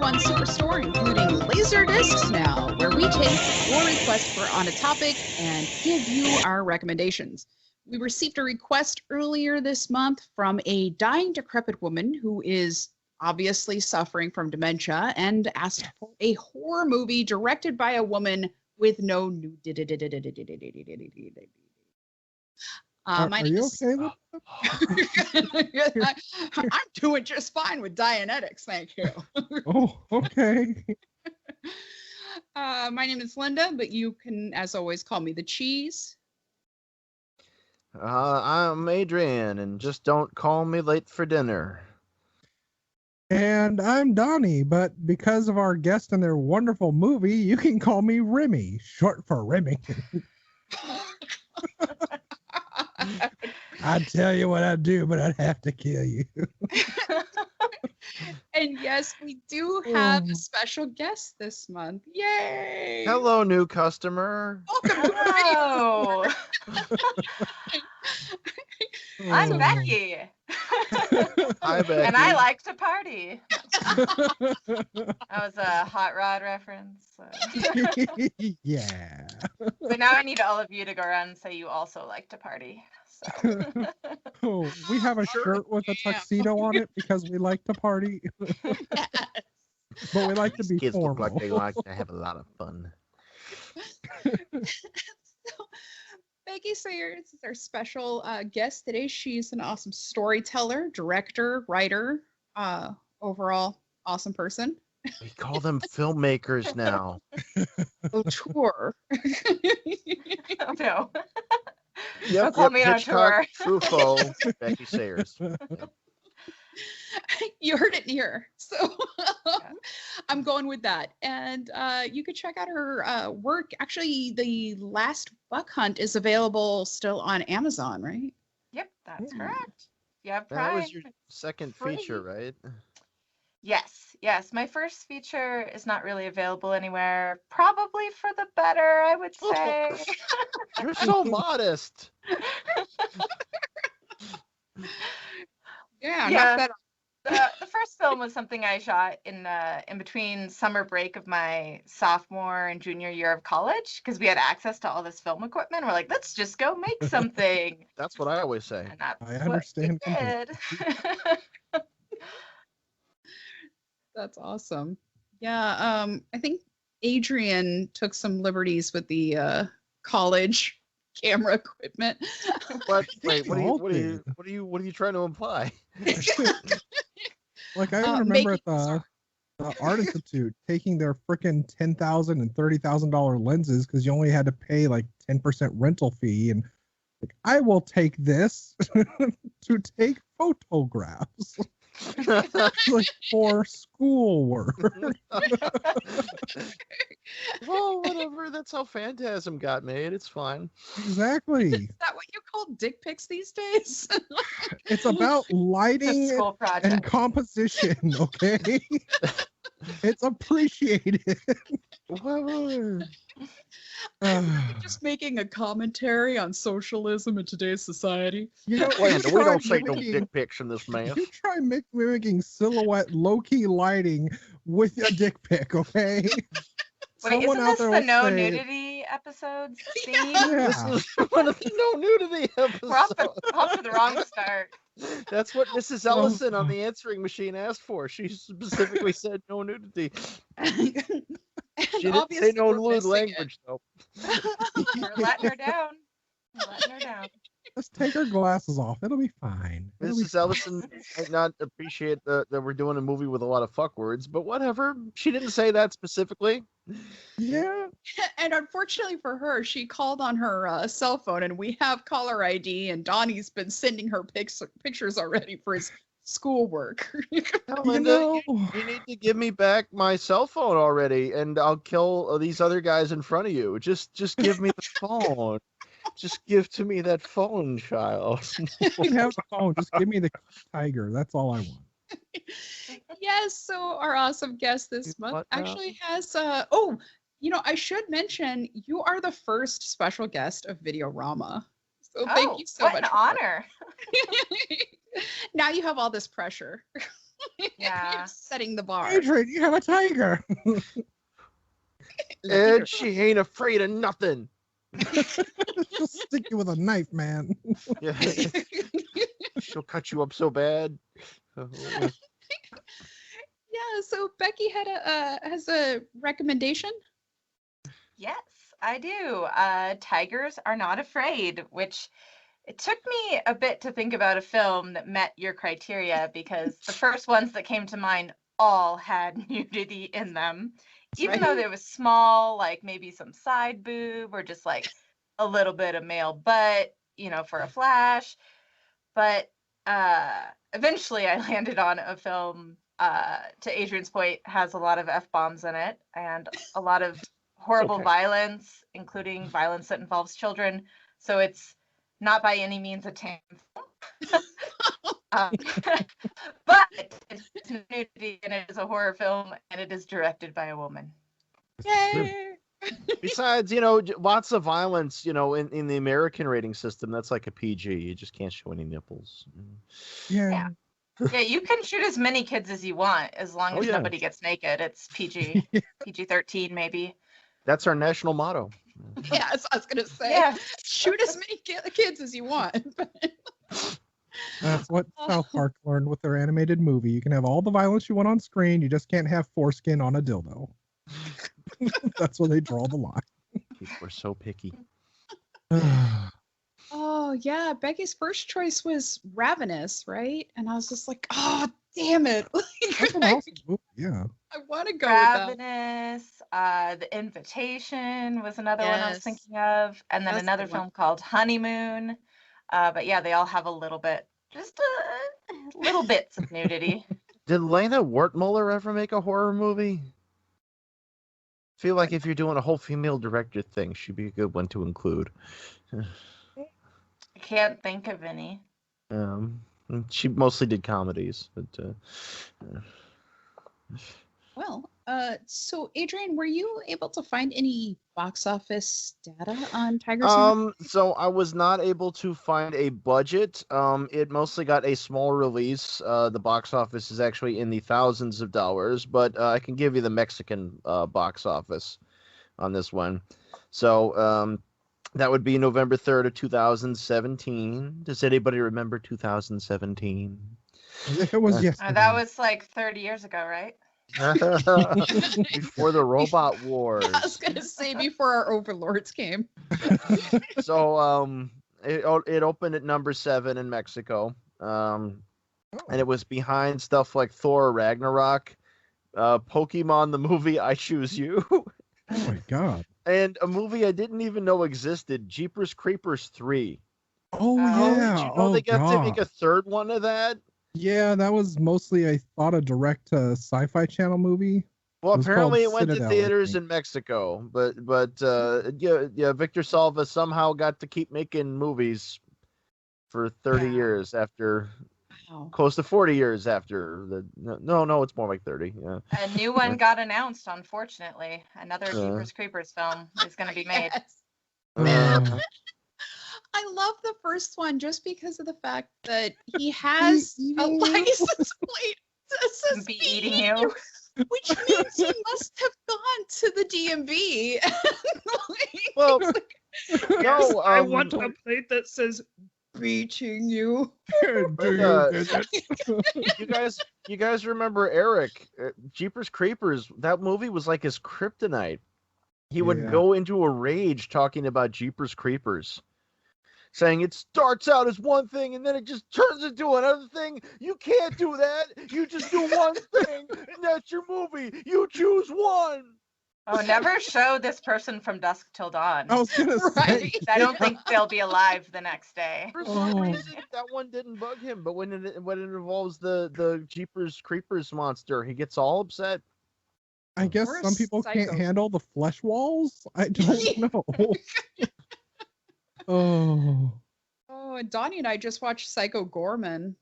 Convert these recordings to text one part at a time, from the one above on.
1 Superstore, including laser discs now, where we take your request on a topic and give you our recommendations. We received a request earlier this month from a dying, decrepit woman who is obviously suffering from dementia and asked for a horror movie directed by a woman with no nudity. Are you okay with that? I'm doing just fine with Dianetics, thank you. Oh, okay. My name is Linda, but you can, as always, call me the Cheese. I'm Adrian, and just don't call me late for dinner. And I'm Donnie, but because of our guest and their wonderful movie, you can call me Remy, short for Remy. I'd tell you what I'd do, but I'd have to kill you. And yes, we do have a special guest this month. Yay! Hello, new customer. Welcome to Hello. I'm Becky. Hi, Becky. And I like to party. That was a hot rod reference. Yeah. So now I need all of you to go around and say you also like to party. So. Oh, we have a shirt with a tuxedo on it because we like to party. Yes. But we like to be Kids formal. look like they like to have a lot of fun. So, Becky Sayers is our special guest today. She's an awesome storyteller, director, writer, overall awesome person. We call them filmmakers now. Auteur. Oh, no. Yep, call me an Hitchcock, Truffaut, Becky Sayers. Yep. You heard it here. So I'm going with that. And you could check out her work. Actually, the last Buck Hunt is available still on Amazon, right? Yep, that's correct. Yeah, That Prime. was your second feature, right? Yes. My first feature is not really available anywhere. Probably for the better, I would say. You're so modest. Yeah. Yeah. Knock that The first film was something I shot in between summer break of my sophomore and junior year of college because we had access to all this film equipment. We're like, let's just go make something. That's what I always say. And that's I understand what we did. That's awesome. Yeah. I think Adrian took some liberties with the college camera equipment. But wait, what all are you trying to imply? Like I remember at making- the Art Institute taking their freaking $10,000 and $30,000 lenses because you only had to pay like 10% rental fee, and like I will take this to take photographs. Like for schoolwork. Well, whatever. That's how Phantasm got made. It's fine. Exactly. Is that what you call dick pics these days? It's about It's a lighting school project. and composition, okay? It's appreciated. Just making a commentary on socialism in today's society. You know, Linda, you we try don't say no mimicking- dick pics in this mess. You try mimicking silhouette low-key lighting with a dick pic, okay? Wait, Someone isn't out this there the will no say- nudity episodes theme? Yeah. This is one of the no nudity We're off episodes. to the wrong start. That's what Mrs. Ellison on the answering machine asked for. She specifically said no nudity. She didn't say no lewd language, though. We're letting her down. Let's take our glasses off. It'll be fine. It'll be Mrs. Ellison might not appreciate that we're doing a movie with a lot of fuck words, but whatever. She didn't say that specifically. Yeah. And unfortunately for her, she called on her cell phone, and we have caller ID, and Donnie's been sending her pictures already for his schoolwork. Hell, You Linda, know, you need to give me back my cell phone already, and I'll kill these other guys in front of you. Just give me the phone. Just give to me that phone, child. you can have the phone. Just give me the tiger. That's all I want. Yes, so our awesome guest this month What now? actually has I should mention you are the first special guest of Videorama. So thank you so what much. an honor. Now you have all this pressure. Yeah. You're setting the bar. Adrian, you have a tiger. And she ain't afraid of nothing. She'll stick you with a knife, man. Yeah. She'll cut you up so bad. Yeah, so Becky has a recommendation. Yes, I do. Tigers Are Not Afraid, which it took me a bit to think about a film that met your criteria because the first ones that came to mind all had nudity in them. Even though there was small, like maybe some side boob or just like a little bit of male butt, for a flash. But eventually I landed on a film, to Adrian's point, has a lot of F-bombs in it and a lot of horrible violence, including violence that involves children. So it's not by any means a tame film. But it's nudity and it is a horror film and it is directed by a woman. Yay! Besides, lots of violence, in the American rating system, that's like a PG. You just can't show any nipples. Yeah. Yeah, you can shoot as many kids as you want as long as nobody gets naked. It's PG, PG-13 maybe. That's our national motto. Yes, I was gonna say. Yeah. Shoot as many kids as you want. That's what South Park learned with their animated movie. You can have all the violence you want on screen. You just can't have foreskin on a dildo. That's where they draw the line. People are so picky. Oh yeah, Becky's first choice was Ravenous, right? And I was just like, oh damn it! That's an awesome movie. Yeah. I want to go with that. Ravenous, The Invitation was another one I was Yes. thinking of, and then That's a another good one. film called Honeymoon. But yeah, they all have a little bit, just little bits of nudity. Did Lena Wertmuller ever make a horror movie? Feel like if you're doing a whole female director thing, she'd be a good one to include. I can't think of any. She mostly did comedies, but Well, so Adrian, were you able to find any box office data on Tigers? So I was not able to find a budget. It mostly got a small release. The box office is actually in the thousands of dollars, but I can give you the Mexican box office on this one. So that would be November 3rd of 2017. Does anybody remember 2017? It was yesterday. That was like 30 years ago, right? Before the Robot Wars. I was gonna say before our overlords came. So it opened at number 7 in Mexico. And it was behind stuff like Thor Ragnarok, Pokemon the movie I Choose You. Oh my god. And a movie I didn't even know existed, Jeepers Creepers 3. Oh Oh, yeah. Did you know they got to make a third one of that? Yeah, that was mostly, I thought, a direct to Sci-Fi Channel movie. Well, It was apparently it called went to Citadel, I theaters think. in Mexico, but Victor Salva somehow got to keep making movies for 30 Wow. years after, Wow. close to 40 years after the. No, it's more like 30. Yeah. A new one got announced, unfortunately. Another Yeah. Jeepers Creepers film is going to be made. Yes. Uh, I love the first one just because of the fact that he has a eating you? license plate that says Be eating you. which means he must have gone to the DMV. well, no, I want a plate that says beaching you. Do you Uh, visit? you guys remember Eric? Jeepers Creepers, that movie was like his kryptonite. He would Yeah. go into a rage talking about Jeepers Creepers, saying it starts out as one thing and then it just turns into another thing. You can't do that. You just do one thing and that's your movie. You choose one. Oh, never show this person From Dusk Till Dawn. I was gonna say. Right. I don't think they'll be alive the next day. For some Oh. reason, that one didn't bug him, but when it involves the Jeepers Creepers monster, he gets all upset. I guess We're some people can't psychos. handle the flesh walls. I don't know. Oh. Oh, and Donnie and I just watched Psycho Gorman.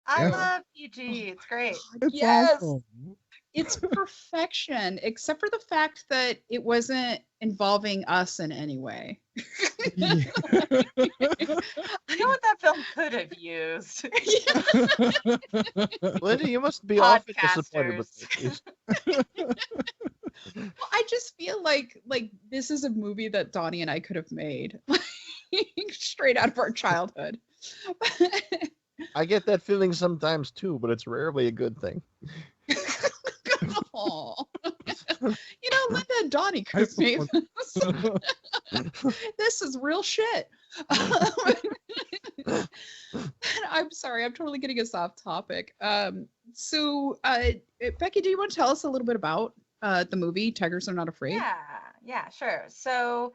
I Yeah. love PG. It's great. It's Yes. awesome. It's perfection, except for the fact that it wasn't involving us in any way. Yeah. You know what that film could have used? Linda, you must be awfully disappointed with Podcasters. this. Well, I just feel like this is a movie that Donnie and I could have made, straight out of our childhood. I get that feeling sometimes too, but it's rarely a good thing. Aw. You know, Linda and Donnie could have made this. This is real shit. I'm sorry, I'm totally getting us off topic. So, Becky, do you want to tell us a little bit about the movie Tigers Are Not Afraid? Yeah, sure. So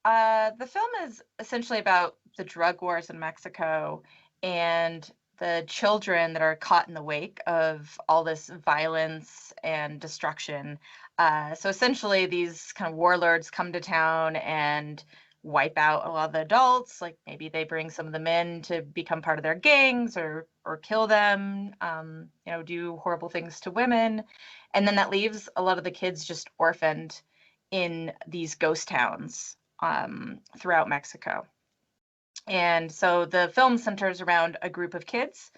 the film is essentially about the drug wars in Mexico and the children that are caught in the wake of all this violence and destruction. So essentially, these kind of warlords come to town and wipe out a lot of the adults. Like maybe they bring some of the men to become part of their gangs or kill them. Do horrible things to women, and then that leaves a lot of the kids just orphaned in these ghost towns throughout Mexico. And so the film centers around a group of kids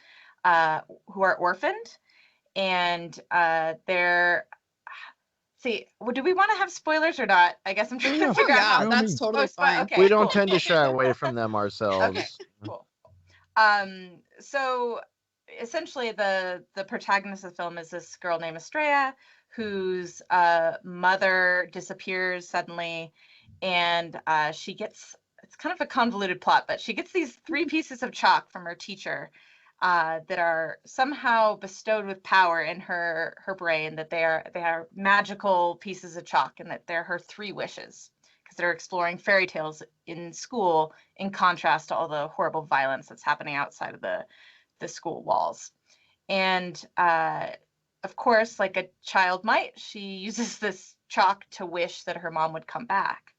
who are orphaned, and they're. See, do we want to have spoilers or not? I guess I'm trying to figure out how. Yeah, That's totally fine. Okay, We don't cool. tend to shy away from them ourselves. Okay, cool. So essentially the protagonist of the film is this girl named Estrella, whose mother disappears suddenly, and she gets, it's kind of a convoluted plot, but she gets these 3 pieces of chalk from her teacher that are somehow bestowed with power in her brain, that they are magical pieces of chalk, and that they're her 3 wishes, because they're exploring fairy tales in school in contrast to all the horrible violence that's happening outside of the school walls. And of course, like a child might, she uses this chalk to wish that her mom would come back.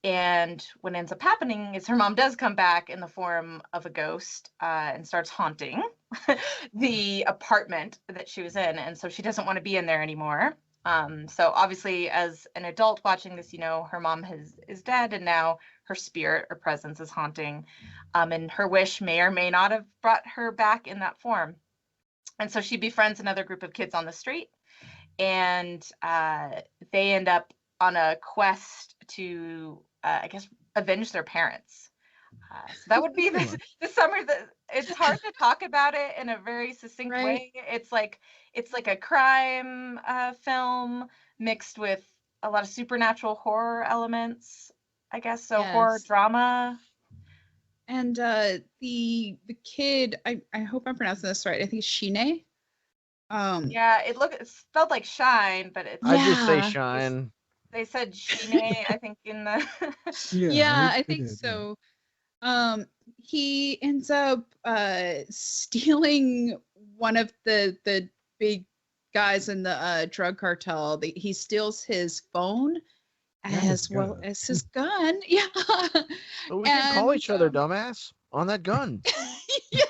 And what ends up happening is her mom does come back in the form of a ghost and starts haunting the apartment that she was in. And so she doesn't want to be in there anymore. So obviously, as an adult watching this, her mom is dead, and now her spirit or presence is haunting. And her wish may or may not have brought her back in that form. And so she befriends another group of kids on the street, and they end up on a quest to, I guess, avenge their parents. So that would be the summer. It's hard to talk about it in a very succinct way. It's like a crime film mixed with a lot of supernatural horror elements, I guess. So Yes. Horror drama. And the kid, I hope I'm pronouncing this right. I think it's Shine. Yeah, it's spelled like shine, but it's. I just say Yeah. shine. They said Shine, I think, in the. Yeah, I they think did, so. He ends up stealing one of the big guys in the drug cartel. He steals his phone as well as his gun. Yeah. But we can call each other And, dumbass on that gun. yeah.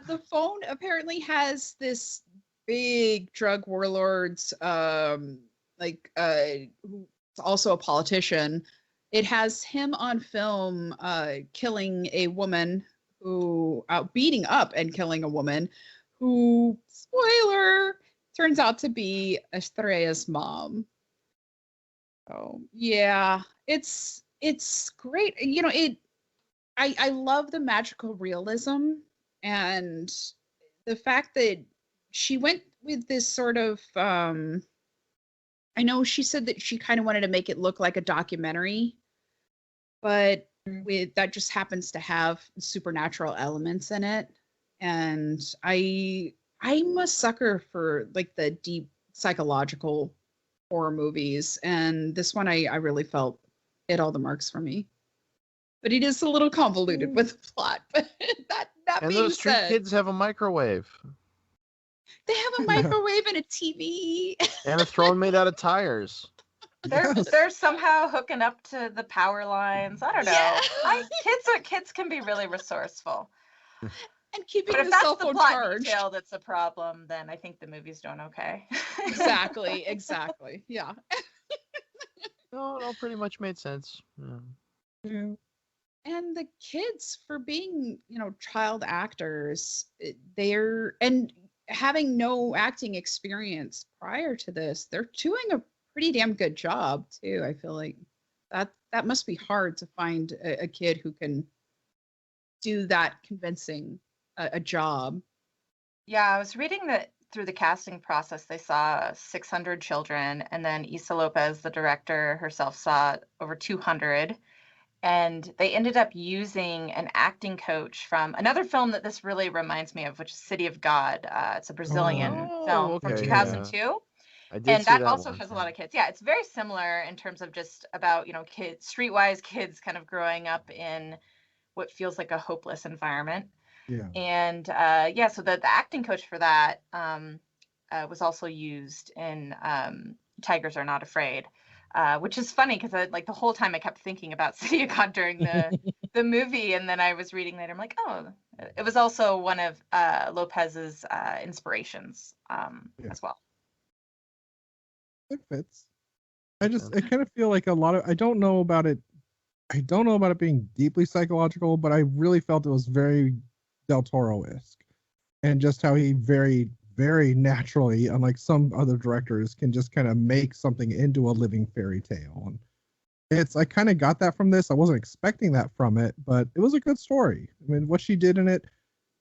The phone apparently has this big drug warlord's who's also a politician. It has him on film killing a woman who beating up and killing a woman who, spoiler, turns out to be Estrella's mom. Oh yeah, it's great. I love the magical realism and the fact that she went with this sort of I know she said that she kind of wanted to make it look like a documentary, but that just happens to have supernatural elements in it. And I'm a sucker for like the deep psychological horror movies, and this one I really felt hit all the marks for me. But it is a little convoluted with the plot. But that And being those street said, kids have a microwave they have a microwave and a TV. and a throne made out of tires. They're somehow hooking up to the power lines. I don't know. Yeah. Kids can be really resourceful. And keeping But if the that's cell the phone plot charged. detail that's a problem, then I think the movie's doing okay. Exactly. Yeah. No, pretty much made sense. Yeah. Yeah. And the kids, for being, child actors, they're, and having no acting experience prior to this, they're doing a pretty damn good job too. I feel like that must be hard to find a kid who can do that convincing a job. Yeah, I was reading that through the casting process, they saw 600 children, and then Issa López, the director herself, saw over 200. And they ended up using an acting coach from another film that this really reminds me of, which is City of God. It's a Brazilian film from Okay, 2002. I did And see that that also one. has a lot of kids. Yeah, it's very similar in terms of just about, kids, streetwise kids kind of growing up in what feels like a hopeless environment. Yeah. And so the acting coach for that was also used in Tigers Are Not Afraid, which is funny because like the whole time I kept thinking about City of God during the movie, and then I was reading later. I'm like, oh, it was also one of Lopez's inspirations as well. It fits. I kind of feel like a lot of, I don't know about it being deeply psychological, but I really felt it was very Del Toro-esque, and just how he very, very naturally, unlike some other directors, can just kind of make something into a living fairy tale. And I kind of got that from this. I wasn't expecting that from it, but it was a good story. I mean, what she did in it,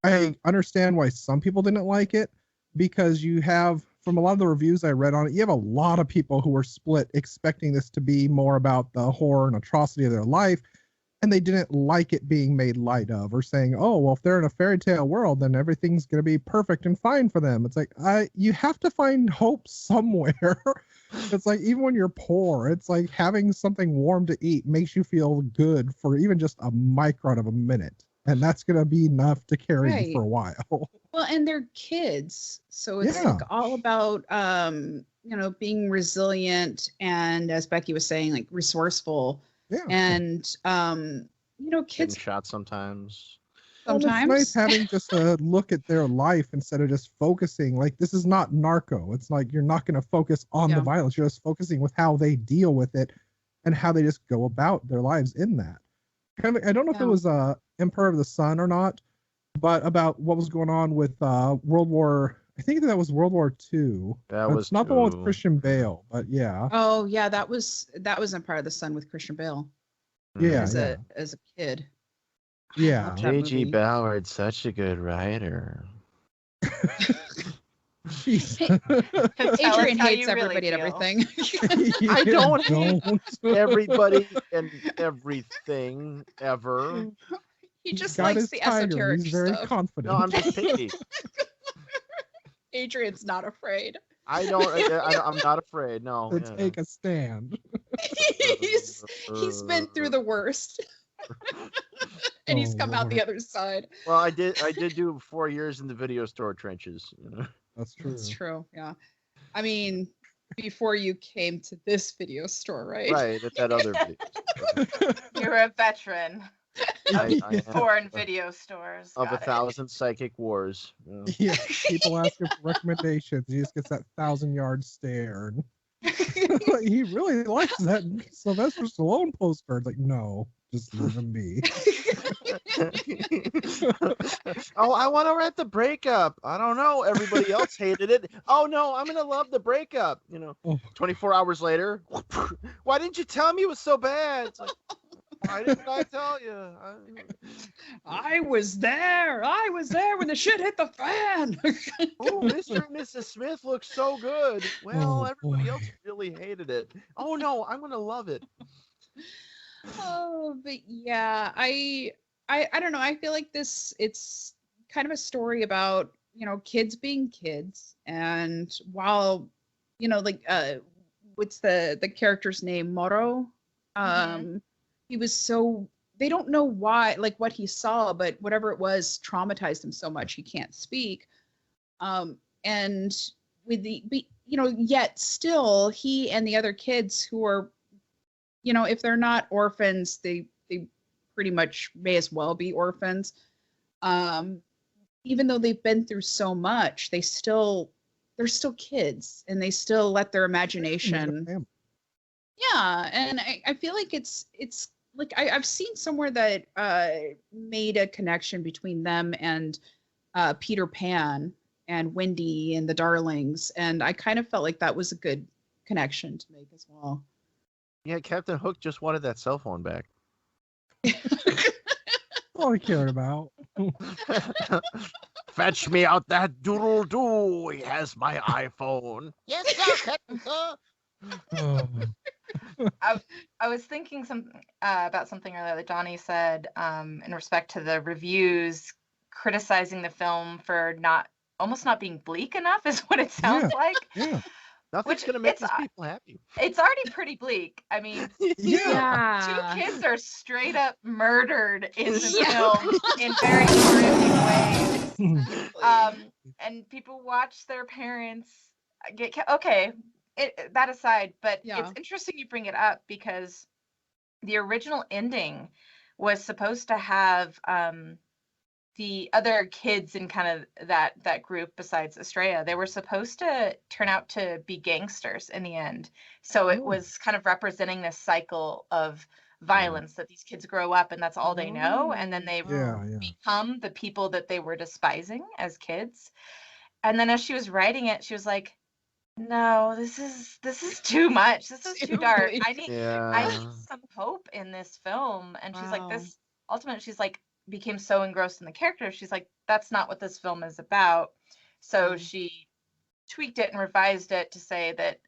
I understand why some people didn't like it, because you have, from a lot of the reviews I read on it, you have a lot of people who were split, expecting this to be more about the horror and atrocity of their life, and they didn't like it being made light of, or saying, oh, well, if they're in a fairy tale world, then everything's going to be perfect and fine for them. It's like, you have to find hope somewhere. It's like, even when you're poor, it's like having something warm to eat makes you feel good for even just a micron of a minute. And that's going to be enough to carry you for a while. Well, and they're kids. So it's like all about, being resilient. And as Becky was saying, like resourceful. Yeah. And, kids getting shot sometimes. Well, it's nice having just a look at their life instead of just focusing. Like, this is not Narco. It's like, you're not going to focus on the violence. You're just focusing with how they deal with it and how they just go about their lives in that. Kind of, I don't know if it was Emperor of the Sun or not, but about what was going on with World War. I think that was World War II. It's not the one with Christian Bale, but yeah. Oh yeah, that was Empire of the Sun with Christian Bale. Yeah, as a kid. Yeah, J.G. Ballard's such a good writer. Adrian hates everybody and everything. I don't hate everybody and everything ever. He just likes the esoteric He's very stuff. confident. No, I'm just picky. Adrian's not afraid. I'm not afraid. No. Take a stand. He's been through the worst. And he's come out the other side. Well, I did do 4 years in the video store trenches. That's true. That's true. Yeah. I mean, before you came to this video store, right? Right, at that other video store. You're a veteran of foreign video stores. Of 1,000 psychic wars. Yeah, people asking for recommendations. He just gets that 1,000-yard stare. He really likes that Sylvester Stallone poster. It's like, no, just leave him be. Oh, I want to rent the breakup. I don't know. Everybody else hated it. Oh no, I'm gonna love the breakup. 24 hours later, why didn't you tell me it was so bad? It's like, why didn't I tell you? I was there. I was there when the shit hit the fan. Oh, Mr. and Mrs. Smith looks so good. Well, everybody else really hated it. Oh no, I'm gonna love it. Oh, but yeah, I don't know. I feel like it's kind of a story about, kids being kids. And while, what's the character's name? Moro? He was so, they don't know why, like what he saw, but whatever it was traumatized him so much he can't speak. And with yet still he and the other kids who are, if they're not orphans, they pretty much may as well be orphans. even though they've been through so much, they're still kids, and they still let their imagination. Yeah, and I feel like it's like I've seen somewhere that made a connection between them and Peter Pan and Wendy and the Darlings, and I kind of felt like that was a good connection to make as well. Yeah, Captain Hook just wanted that cell phone back. All I cared about. Fetch me out that doodle-doo. He has my iPhone. Yes, sir, Captain Hook. Oh. I was thinking about something earlier that Johnny said in respect to the reviews criticizing the film for almost not being bleak enough is what it sounds like. Yeah. Nothing's going to make these people happy. It's already pretty bleak. I mean, Yeah. 2 kids are straight up murdered in the film in very horrific ways. And people watch their parents get okay. That aside, but it's interesting you bring it up because the original ending was supposed to have the other kids in kind of that group besides Estrella. They were supposed to turn out to be gangsters in the end. So it was kind of representing this cycle of violence that these kids grow up and that's all they know, and then they become the people that they were despising as kids. And then as she was writing it, she was like, no, this is too much. This is too dark. I need some hope in this film. And she's like, this ultimately, she's like, became so engrossed in the character. She's like, that's not what this film is about. So she tweaked it and revised it to say that,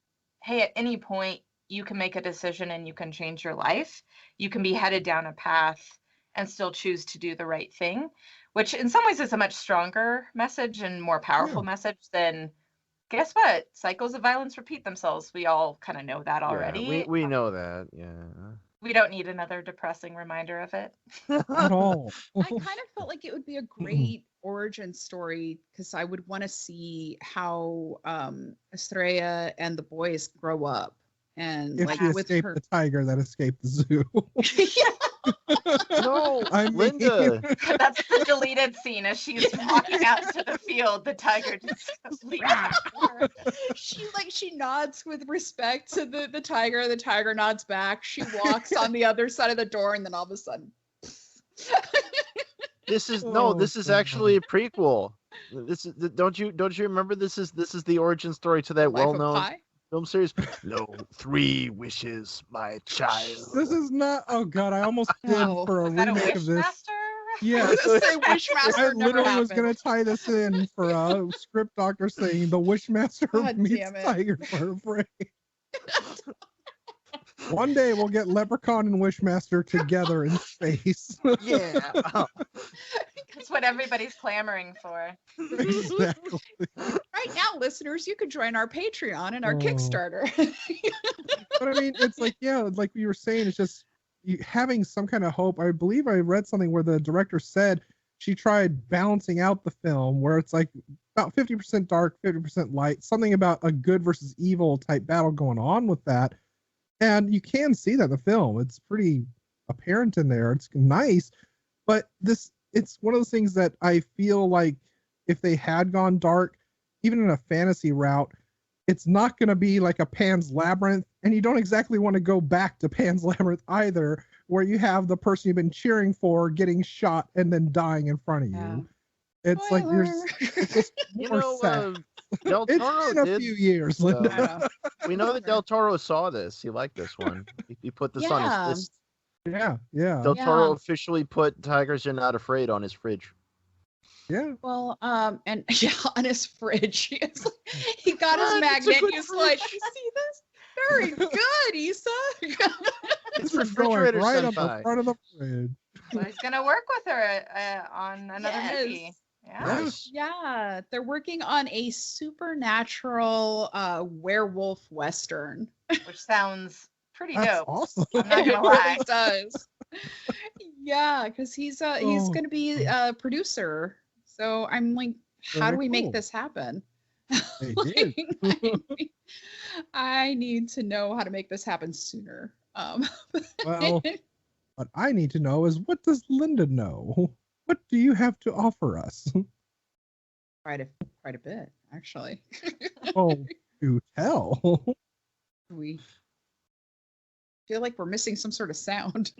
hey, at any point you can make a decision and you can change your life. You can be headed down a path and still choose to do the right thing, which in some ways is a much stronger message and more powerful message than, guess what? Cycles of violence repeat themselves. We all kind of know that already. Yeah, we know that. Yeah. We don't need another depressing reminder of it. At all. I kind of felt like it would be a great origin story because I would want to see how Estrella and the boys grow up. And if like she with escaped the tiger that escaped the zoo. No, I mean... Linda. That's the deleted scene as she's walking out to the field. The tiger just leaps after her. She nods with respect to the tiger. The tiger nods back. She walks on the other side of the door, and then all of a sudden, this is actually a prequel. This is don't you remember? This is the origin story to that well-known film series. No, 3 wishes, my child. This is not. Oh God, I almost did for a remake of this. Yeah, Wishmaster. I literally was gonna tie this in for a script doctor saying the Wishmaster meets Tiger for a break. One day we'll get Leprechaun and Wishmaster together in space. Yeah. That's what everybody's clamoring for. Exactly. Right now, listeners, you can join our Patreon and our Kickstarter. But I mean, it's like, like we were saying, it's just having some kind of hope. I believe I read something where the director said she tried balancing out the film where it's like about 50% dark, 50% light, something about a good versus evil type battle going on with that. And you can see that in the film. It's pretty apparent in there. It's nice. But it's one of those things that I feel like if they had gone dark, even in a fantasy route, it's not going to be like a Pan's Labyrinth. And you don't exactly want to go back to Pan's Labyrinth either, where you have the person you've been cheering for getting shot and then dying in front of you. It's like it's just more sad. Del Toro it's been a few years, Linda. We know that Del Toro saw this. He liked this one. He put this on his list. Yeah. Del Toro officially put Tigers Are Not Afraid on his fridge. Yeah. Well, and on his fridge, he got his magnet. He's like, "You see this? Very good, Issa." It's refrigerator right up the front of the fridge. So he's gonna work with her on another movie. Yeah, they're working on a supernatural werewolf western, which sounds pretty That's dope. Awesome. I'm not gonna lie. It does. Yeah, because he's gonna be a producer. So I'm like, how do we make this happen? I need to know how to make this happen sooner. Well, what I need to know is, what does Linda know? What do you have to offer us? quite a bit, actually. Oh, do tell. We feel like we're missing some sort of sound.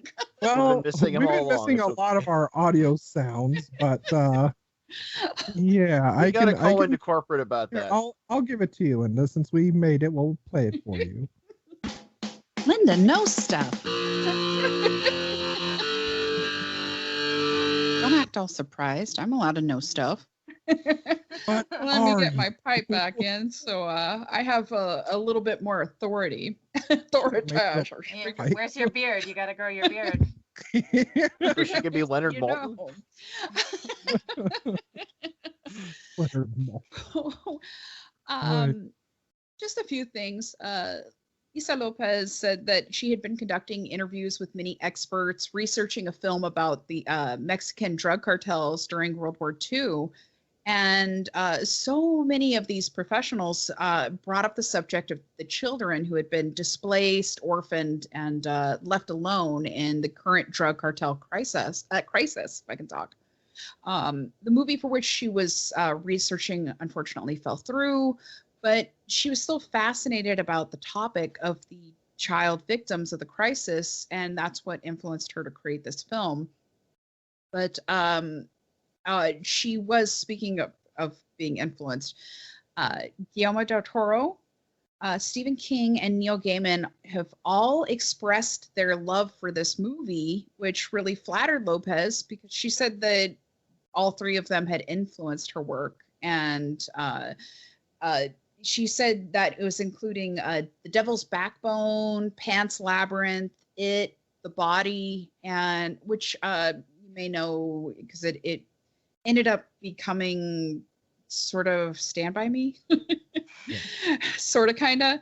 Well, missing we've them all been missing along. a lot of our audio sounds, but yeah, We gotta call can, into corporate about here, that. I'll give it to you, Linda. Since we made it, we'll play it for you. Linda knows stuff. Don't act all surprised. I'm allowed to know stuff. What Let me are get you? my pipe back in, so I have a little bit more authority. Authoritage. Yeah, where's your beard? You gotta grow your beard. So she could be Leonard You Maltin. know. Leonard Maltin. Just a few things. Issa López said that she had been conducting interviews with many experts, researching a film about the Mexican drug cartels during World War II. And so many of these professionals brought up the subject of the children who had been displaced, orphaned, and left alone in the current drug cartel crisis, if I can talk. The movie for which she was researching unfortunately fell through, but she was still fascinated about the topic of the child victims of the crisis, and that's what influenced her to create this film. But she was, speaking of being influenced, Guillermo del Toro, Stephen King, and Neil Gaiman have all expressed their love for this movie, which really flattered Lopez because she said that all three of them had influenced her work. And she said that it was including The Devil's Backbone, Pan's Labyrinth, It, The Body, and which you may know because it ended up becoming sort of Stand By Me. Sort of, kind of.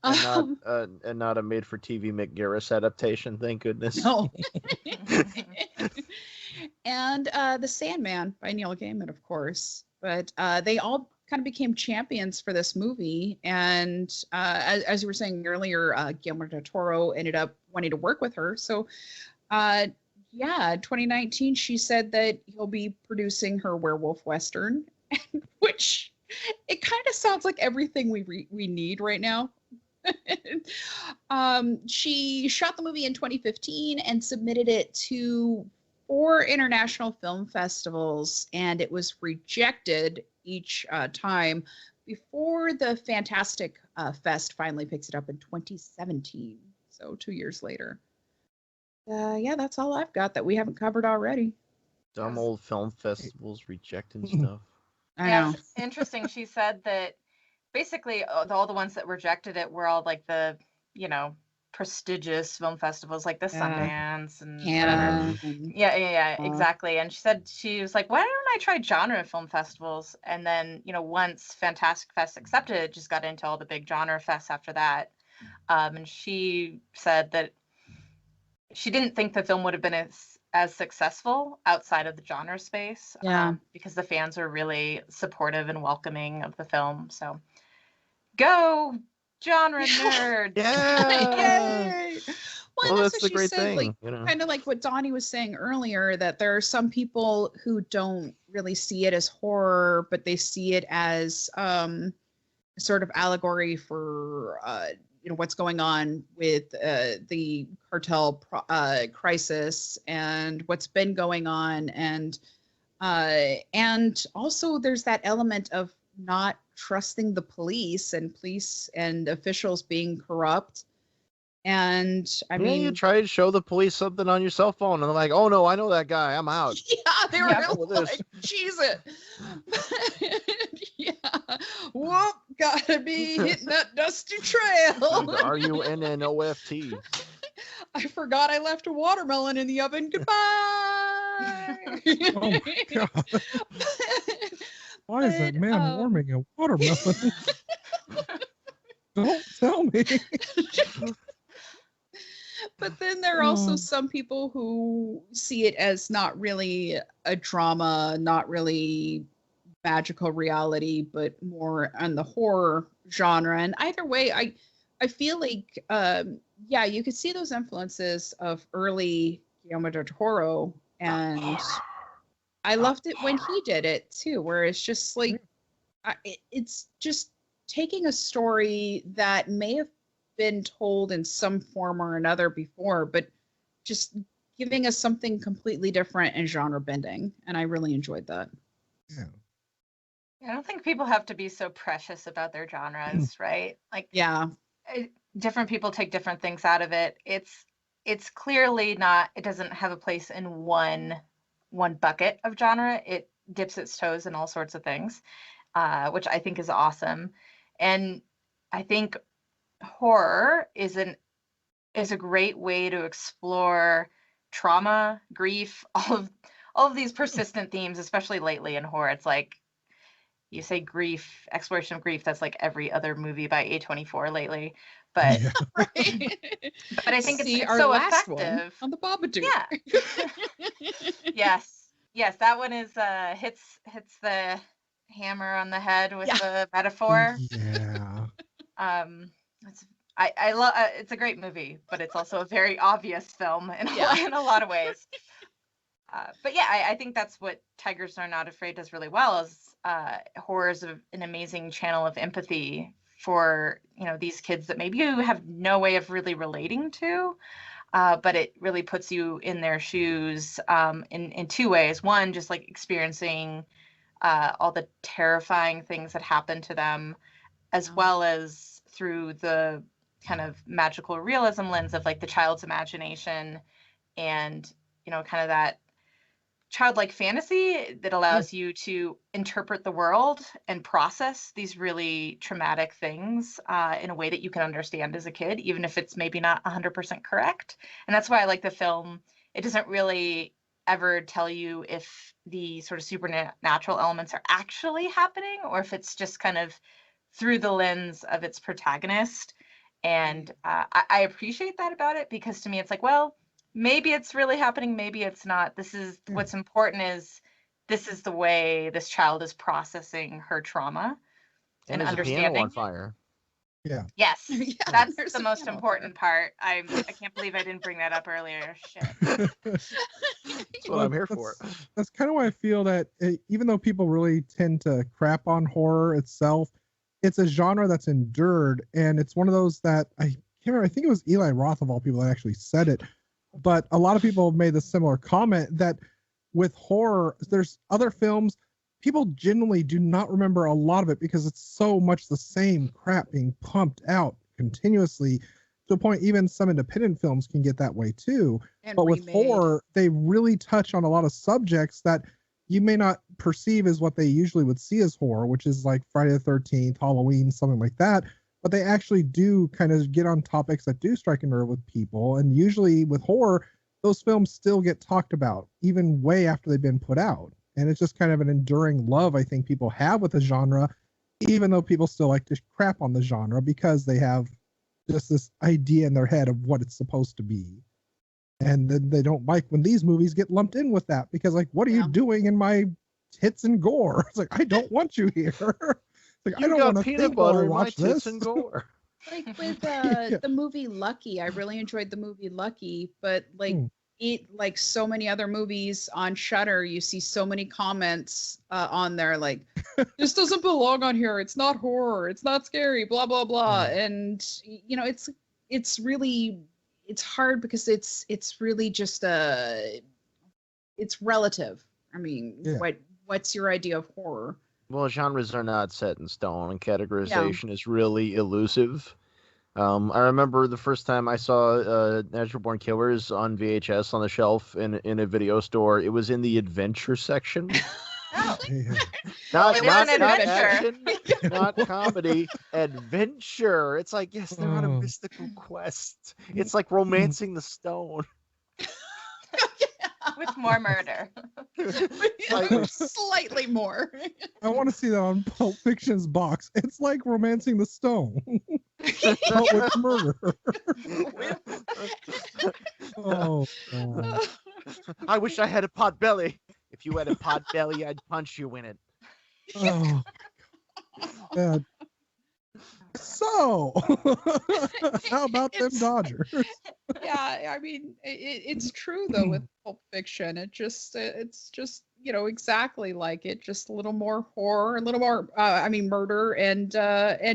And not a made-for-TV McGarris adaptation, thank goodness. No. And The Sandman by Neil Gaiman, of course. But they all kind of became champions for this movie. And as you were saying earlier, Guillermo del Toro ended up wanting to work with her. So, yeah, 2019, she said that he'll be producing her werewolf Western, which it kind of sounds like everything we need right now. She shot the movie in 2015 and submitted it to 4 international film festivals, and it was rejected each time before the Fantastic Fest finally picks it up in 2017. So 2 years later. Yeah, that's all I've got that we haven't covered already. Dumb old film festivals rejecting stuff. I know. It's interesting. She said that basically all the ones that rejected it were all like the, prestigious film festivals like the Sundance and Canada. Yeah, exactly. And she said, she was like, why don't I try genre film festivals? And then, once Fantastic Fest accepted it, just got into all the big genre fests after that. And she said that she didn't think the film would have been as successful outside of the genre space, because the fans are really supportive and welcoming of the film. So go genre nerds. Yay! Well, That's what the she great said, thing. Kind of like what Donnie was saying earlier, that there are some people who don't really see it as horror, but they see it as sort of allegory for what's going on with the cartel crisis and what's been going on, and also there's that element of not trusting the police and officials being corrupt. And I mean, you try to show the police something on your cell phone, and they're like, "Oh no, I know that guy. I'm out." Yeah, they were like, "Cheese it." Yeah, whoop, gotta be hitting that dusty trail. RUNNOFT. I forgot I left a watermelon in the oven. Goodbye. Oh my god! Why is that man warming a watermelon? Don't tell me. But then there are also some people who see it as not really a drama, not really magical reality, but more on the horror genre. And either way, I feel like, you could see those influences of early Guillermo del Toro, and I loved it when he did it too, where it's just like it's just taking a story that may have been told in some form or another before, but just giving us something completely different and genre bending. And I really enjoyed that. Yeah. I don't think people have to be so precious about their genres, right? Like, Yeah. Different people take different things out of it. It's clearly not, it doesn't have a place in one bucket of genre. It dips its toes in all sorts of things, which I think is awesome. And I think horror is a great way to explore trauma, grief, all of these persistent themes, especially lately in horror. It's like, you say grief, exploration of grief, that's like every other movie by A24 lately. But Yeah. Right. but I think See it's our so last one effective. on the Babadook. Yeah. Yes, that one is hits the hammer on the head with the metaphor. Yeah. I love it's a great movie, but it's also a very obvious film in a lot of ways. But yeah, I think that's what Tigers Are Not Afraid does really well, is horror is an amazing channel of empathy for, these kids that maybe you have no way of really relating to, but it really puts you in their shoes in two ways. One, just like experiencing all the terrifying things that happen to them, as well as through the kind of magical realism lens of like the child's imagination and, kind of that childlike fantasy that allows you to interpret the world and process these really traumatic things in a way that you can understand as a kid, even if it's maybe not 100% correct. And that's why I like the film. It doesn't really ever tell you if the sort of supernatural elements are actually happening or if it's just kind of through the lens of its protagonist. And I appreciate that about it, because to me it's like, well, maybe it's really happening, maybe it's not. This is what's important, is this is the way this child is processing her trauma and there's understanding. a piano on fire. Yeah. Yes, Yeah, that's there's the a most piano important part. I can't believe I didn't bring that up earlier. Shit. That's what I'm here for. That's kind of why I feel that even though people really tend to crap on horror itself, it's a genre that's endured, and it's one of those that I can't remember. I think it was Eli Roth of all people that actually said it, but a lot of people have made the similar comment that with horror, there's other films, people genuinely do not remember a lot of it because it's so much the same crap being pumped out continuously, to a point even some independent films can get that way too. And but with remade. horror, they really touch on a lot of subjects that you may not perceive as what they usually would see as horror, which is like Friday the 13th, Halloween, something like that. But they actually do kind of get on topics that do strike a nerve with people. And usually with horror, those films still get talked about even way after they've been put out. And it's just kind of an enduring love I think people have with the genre, even though people still like to crap on the genre because they have just this idea in their head of what it's supposed to be. And then they don't like when these movies get lumped in with that, because like, what are you doing in my tits and gore? It's like, I don't want you here. Like, I don't want to peanut think while I butter in my watch tits this. and gore. Like with the movie Lucky, I really enjoyed the movie Lucky, but like it, like so many other movies on Shudder, you see so many comments on there like, this doesn't belong on here, it's not horror, it's not scary, blah blah blah. And it's really, it's hard because it's really just it's relative. I mean, what's your idea of horror? Well, genres are not set in stone, and categorization is really elusive. I remember the first time I saw Natural Born Killers on VHS on the shelf in a video store. It was in the adventure section. Oh. Not It was an adventure. action, not comedy, adventure. It's like, yes, they're on a mystical quest. It's like Romancing the Stone. With more murder. Slightly more. I want to see that on Pulp Fiction's box. It's like Romancing the Stone, but with murder. Oh, God. I wish I had a pot belly. If you had a pot belly, I'd punch you in it. Oh, God. So, how about them Dodgers? Yeah, I mean, it's true though with Pulp Fiction. It's just exactly like it, just a little more horror, a little more, murder and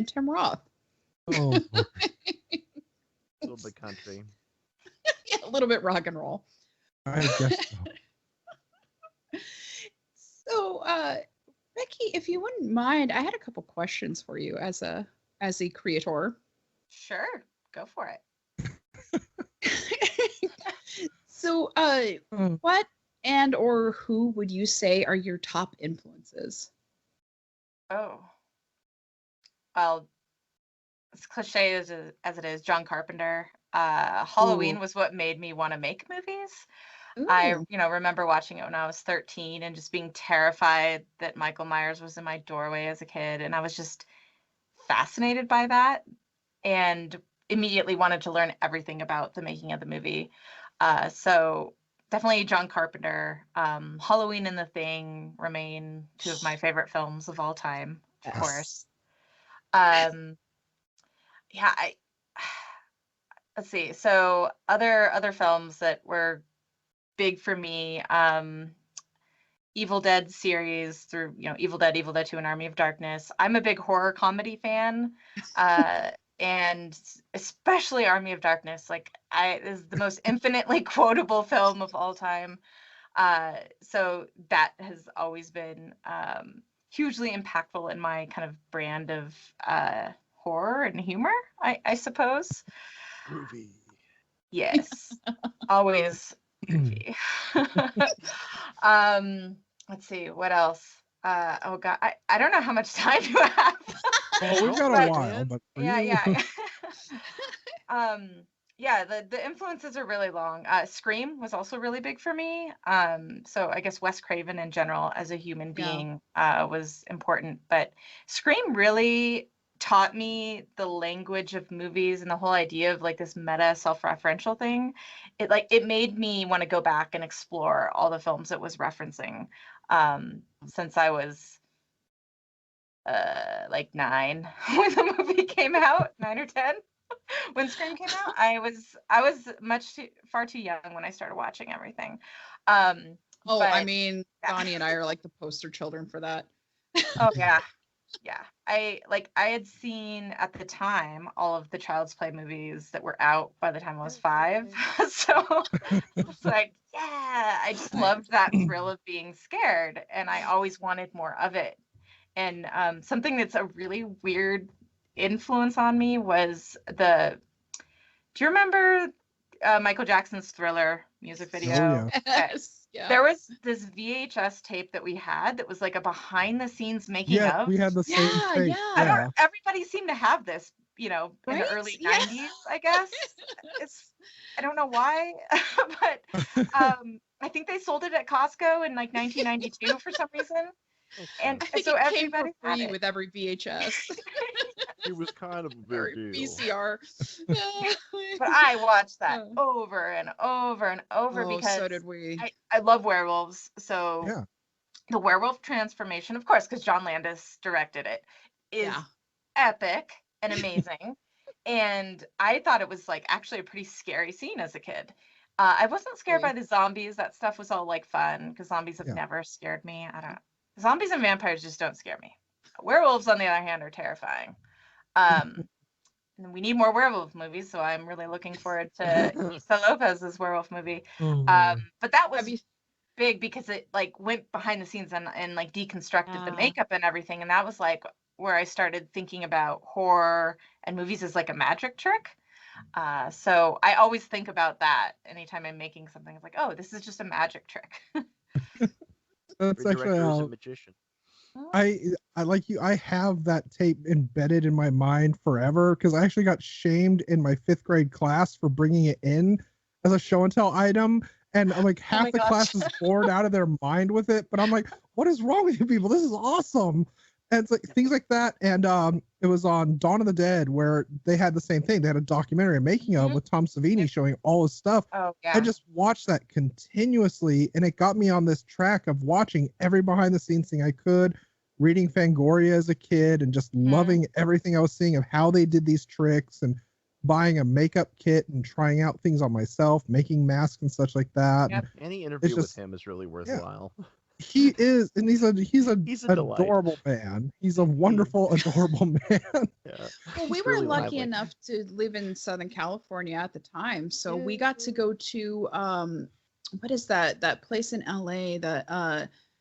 Tim Roth. Oh, A little bit country. Yeah, a little bit rock and roll. I guess so. So, Becky, if you wouldn't mind, I had a couple questions for you as a creator. Sure, go for it. So, what and or who would you say are your top influences? Oh, well, as cliche as it is, John Carpenter. Halloween was what made me want to make movies. I, Ooh. remember watching it when I was 13 and just being terrified that Michael Myers was in my doorway as a kid. And I was just fascinated by that and immediately wanted to learn everything about the making of the movie. So definitely John Carpenter. Halloween and The Thing remain two of my favorite films of all time, of course. Yeah, let's see. So other films that were big for me, Evil Dead series through, Evil Dead 2, and Army of Darkness. I'm a big horror comedy fan, and especially Army of Darkness. Like, this is the most infinitely quotable film of all time. So that has always been hugely impactful in my kind of brand of horror and humor, I suppose. Groovy. Yes, always groovy. Let's see, what else? Oh God, I don't know how much time you have. Well, we've got a while, but for you... yeah. Yeah, the influences are really long. Scream was also really big for me. So I guess Wes Craven in general as a human being was important, but Scream really taught me the language of movies and the whole idea of like this meta self-referential thing. It made me want to go back and explore all the films it was referencing. Since I was like 9 when the movie came out, 9 or 10 when Scream came out. I was far too young when I started watching everything. Donnie Donnie and I are like the poster children for that. Oh yeah. I had seen at the time all of the Child's Play movies that were out by the time I was 5. So it's like, yeah, I just loved that thrill of being scared, and I always wanted more of it. And something that's a really weird influence on me was do you remember Michael Jackson's Thriller music video? Oh, yeah. Yes. Yeah. There was this VHS tape that we had that was like a behind the scenes making of. We had the same tape. Yeah. Everybody seemed to have this, in the early 90s, I guess. I don't know why, but I think they sold it at Costco in like 1992 for some reason. And I think so it came everybody for free with every VHS. It was kind of a big deal. VCR. But I watched that over and over and over because so did we. I love werewolves. So Yeah. the werewolf transformation, of course, because John Landis directed it, is epic and amazing. And I thought it was like actually a pretty scary scene as a kid. I wasn't scared by the zombies. That stuff was all like fun because zombies have never scared me. Zombies and vampires just don't scare me. Werewolves, on the other hand, are terrifying. And we need more werewolf movies, so I'm really looking forward to Issa López's werewolf movie. But that was big because it like went behind the scenes and like deconstructed the makeup and everything, and that was like where I started thinking about horror and movies as like a magic trick. So I always think about that anytime I'm making something. It's like, oh, this is just a magic trick. That's actually a magician. I like you. I have that tape embedded in my mind forever because I actually got shamed in my 5th grade class for bringing it in as a show and tell item, and like half the class is bored out of their mind with it. But I'm like, what is wrong with you people? This is awesome. And it's like things like that. And it was on Dawn of the Dead where they had the same thing. They had a documentary making of with Tom Savini showing all his stuff. Oh, yeah. I just watched that continuously, and it got me on this track of watching every behind the scenes thing I could, reading Fangoria as a kid, and just loving everything I was seeing of how they did these tricks, and buying a makeup kit and trying out things on myself, making masks and such like that. Any interview with him is really worthwhile. He is, and he's a He's a delight. adorable man. He's a wonderful, adorable man. Yeah. Well, we He's were really lucky lively. enough to live in Southern California at the time, so we Yeah. got to go to what is that place in LA that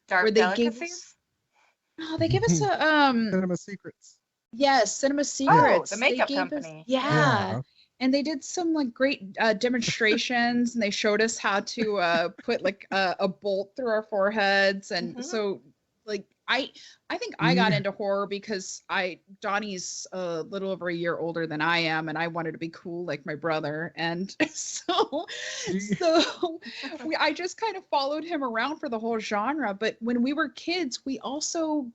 Dark where they gave Delicacies? us they gave us a Cinema Secrets. yes, Cinema Oh, Secrets. the They makeup gave us company. yeah. And they did some like great demonstrations, and they showed us how to put like a bolt through our foreheads, and Mhm. so like I think I got Yeah. into horror because Donnie's a little over a year older than I am, and I wanted to be cool like my brother, and so I just kind of followed him around for the whole genre. But when we were kids, we also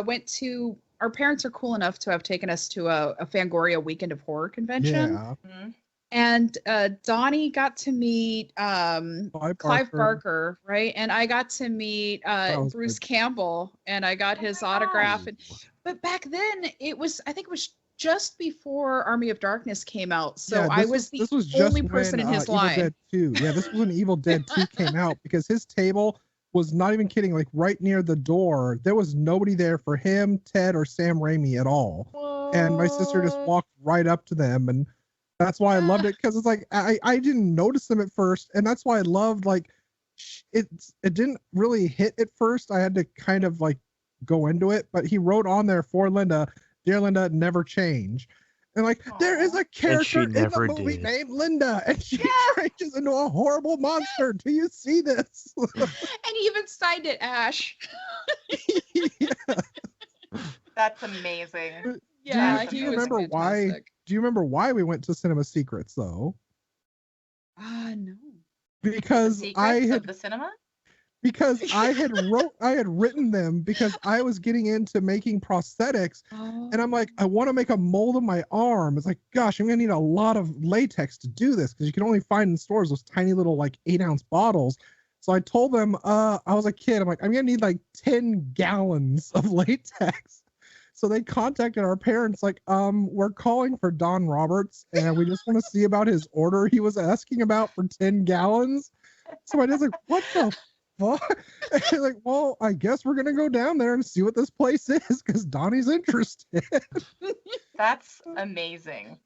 went to. Our parents are cool enough to have taken us to a Fangoria Weekend of Horror convention. Yeah. Mhm. And Donnie got to meet Clive Barker. Barker, right? And I got to meet was Bruce good. Campbell, and I got Oh his my autograph. gosh. But back then, I think it was just before Army of Darkness came out. So Yeah, I was the this was just only person when, in his Evil line. Dead 2. Yeah, this was when Evil Dead 2 came out, because his table was, not even kidding, like right near the door. There was nobody there for him, Ted, or Sam Raimi at all. And my sister just What? walked right up to them, and that's why I loved it, because it's like I didn't notice them at first, and that's why I loved, like, it didn't really hit at first. I had to kind of like go into it, but he wrote on there for Linda, "Dear Linda, never change." And like, there is Aw. a character in the never movie did. named Linda, and she Yes. changes into a horrible monster. Do you see this? And he even signed it, Ash. Yeah. That's amazing. Yeah, do he you was remember why? fantastic. Do you remember why we went to Cinema Secrets though? No. The Because secrets of the cinema? I had written them because I was getting into making prosthetics, and I'm like, I want to make a mold of my arm. It's like, gosh, I'm gonna need a lot of latex to do this, because you can only find in stores those tiny little like 8-ounce bottles. So I told them, I was a kid, I'm like, I'm gonna need like 10 gallons of latex. So they contacted our parents, like, we're calling for Don Roberts, and we just want to see about his order he was asking about for 10 gallons. So my dad's like, what the fuck? And like, well, I guess we're gonna go down there and see what this place is, because Donnie's interested. That's amazing.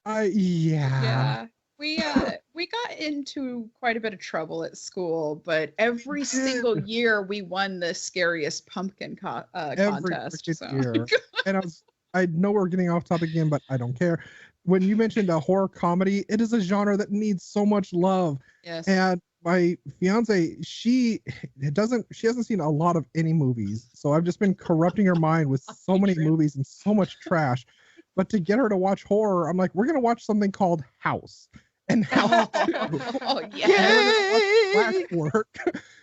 Yeah. We got into quite a bit of trouble at school, but every single year we won the scariest pumpkin Every contest. freaking So. year. And I know we're getting off topic again, but I don't care. When you mentioned a horror comedy, it is a genre that needs so much love. Yes. And my fiance, she hasn't seen a lot of any movies, so I've just been corrupting her mind with so many movies and so much trash. But to get her to watch horror, I'm like, we're gonna watch something called House. And House 2. Oh yeah. Work.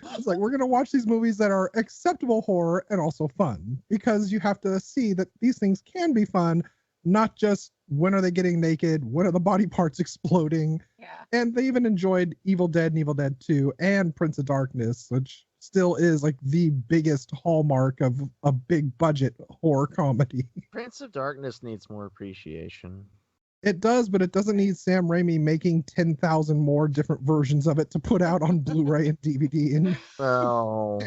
It's like, we're gonna watch these movies that are acceptable horror and also fun, because you have to see that these things can be fun, not just when are they getting naked, when are the body parts exploding. Yeah. And they even enjoyed Evil Dead and Evil Dead 2 and Prince of Darkness, which still is like the biggest hallmark of a big budget horror comedy. Prince of Darkness needs more appreciation. It does, but it doesn't need Sam Raimi making 10,000 more different versions of it to put out on Blu-ray and DVD. And Oh.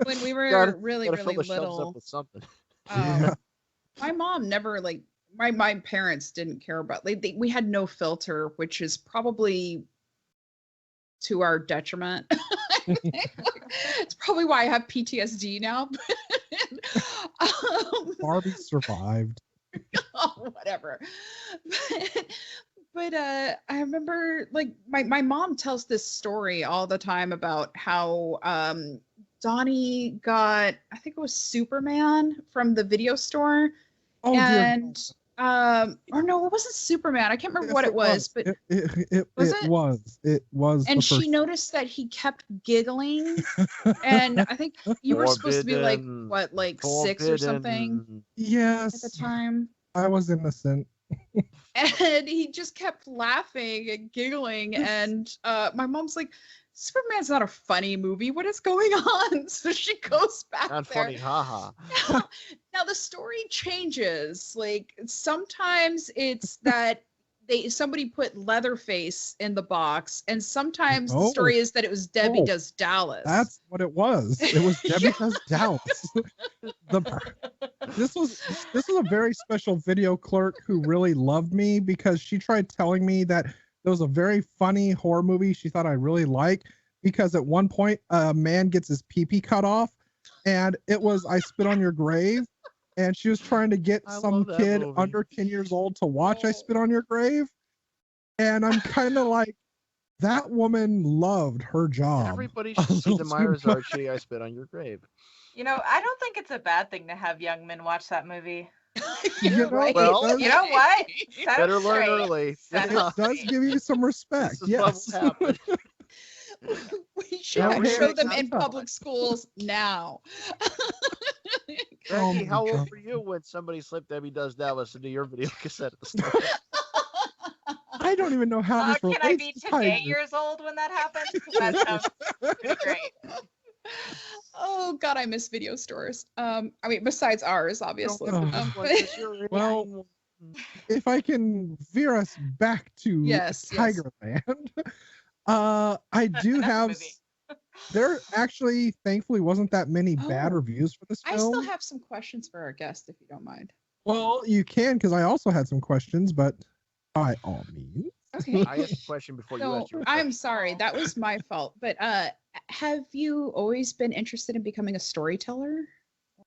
When we were really Gotta fill the shelves little, up with something. Yeah. my mom never like my parents didn't care about we had no filter, which is probably to our detriment. It's probably why I have PTSD now. Barbie survived. Oh, whatever. But I remember like my mom tells this story all the time about how Donnie got, I think it was Superman from the video store. Oh, dear. And or no, it wasn't Superman. I can't remember what it was, but it was. and the she first. noticed that he kept giggling. And I think you were supposed to be like Forbidden. what, like 6 or something Forbidden. Yes, at the time. I was innocent. And he just kept laughing and giggling. And my mom's like, Superman's not a funny movie. What is going on? So she goes back Not there. funny, haha. Now the story changes. Like sometimes it's that somebody put Leatherface in the box, and sometimes the Oh. story is that it was Debbie Oh, Does Dallas. That's what it was. It was Debbie Does Dallas. This was a very special video clerk who really loved me because she tried telling me that there was a very funny horror movie she thought I really liked, because at one point a man gets his pee-pee cut off, and it was I Spit on Your Grave, and she was trying to get I some love that kid movie. under 10 years old to watch I Oh. Spit on Your Grave. And I'm kind of like, that woman loved her job. Everybody a should see little the too Myers much. Archie I Spit on Your Grave. You know, I don't think it's a bad thing to have young men watch that movie. You know, Well, it does, You know what? Set 'em Better learn straight. early. Set 'em Yeah. it does straight. give you some respect. This is what Yes. will happen. We should Yeah, show really them not in fun. public schools now. Oh Becky, my how old God. were you when somebody slipped Debbie Does Dallas into your video cassette at the store? I don't even know how this Can I relates be to today Tiger. years old when that happened? That sounds pretty great. Oh God, I miss video stores. I mean, besides ours, obviously. get This Um, one 'cause you're well, young. If I can veer us back to Yes, Tigerland, I do Another have. movie. There actually, thankfully, wasn't that many bad Oh. reviews for this I film. still have some questions for our guest, if you don't mind. Well, you can, because I also had some questions, but by all means. Okay. I asked a question before you So asked your I'm question. sorry, that was my fault. But have you always been interested in becoming a storyteller?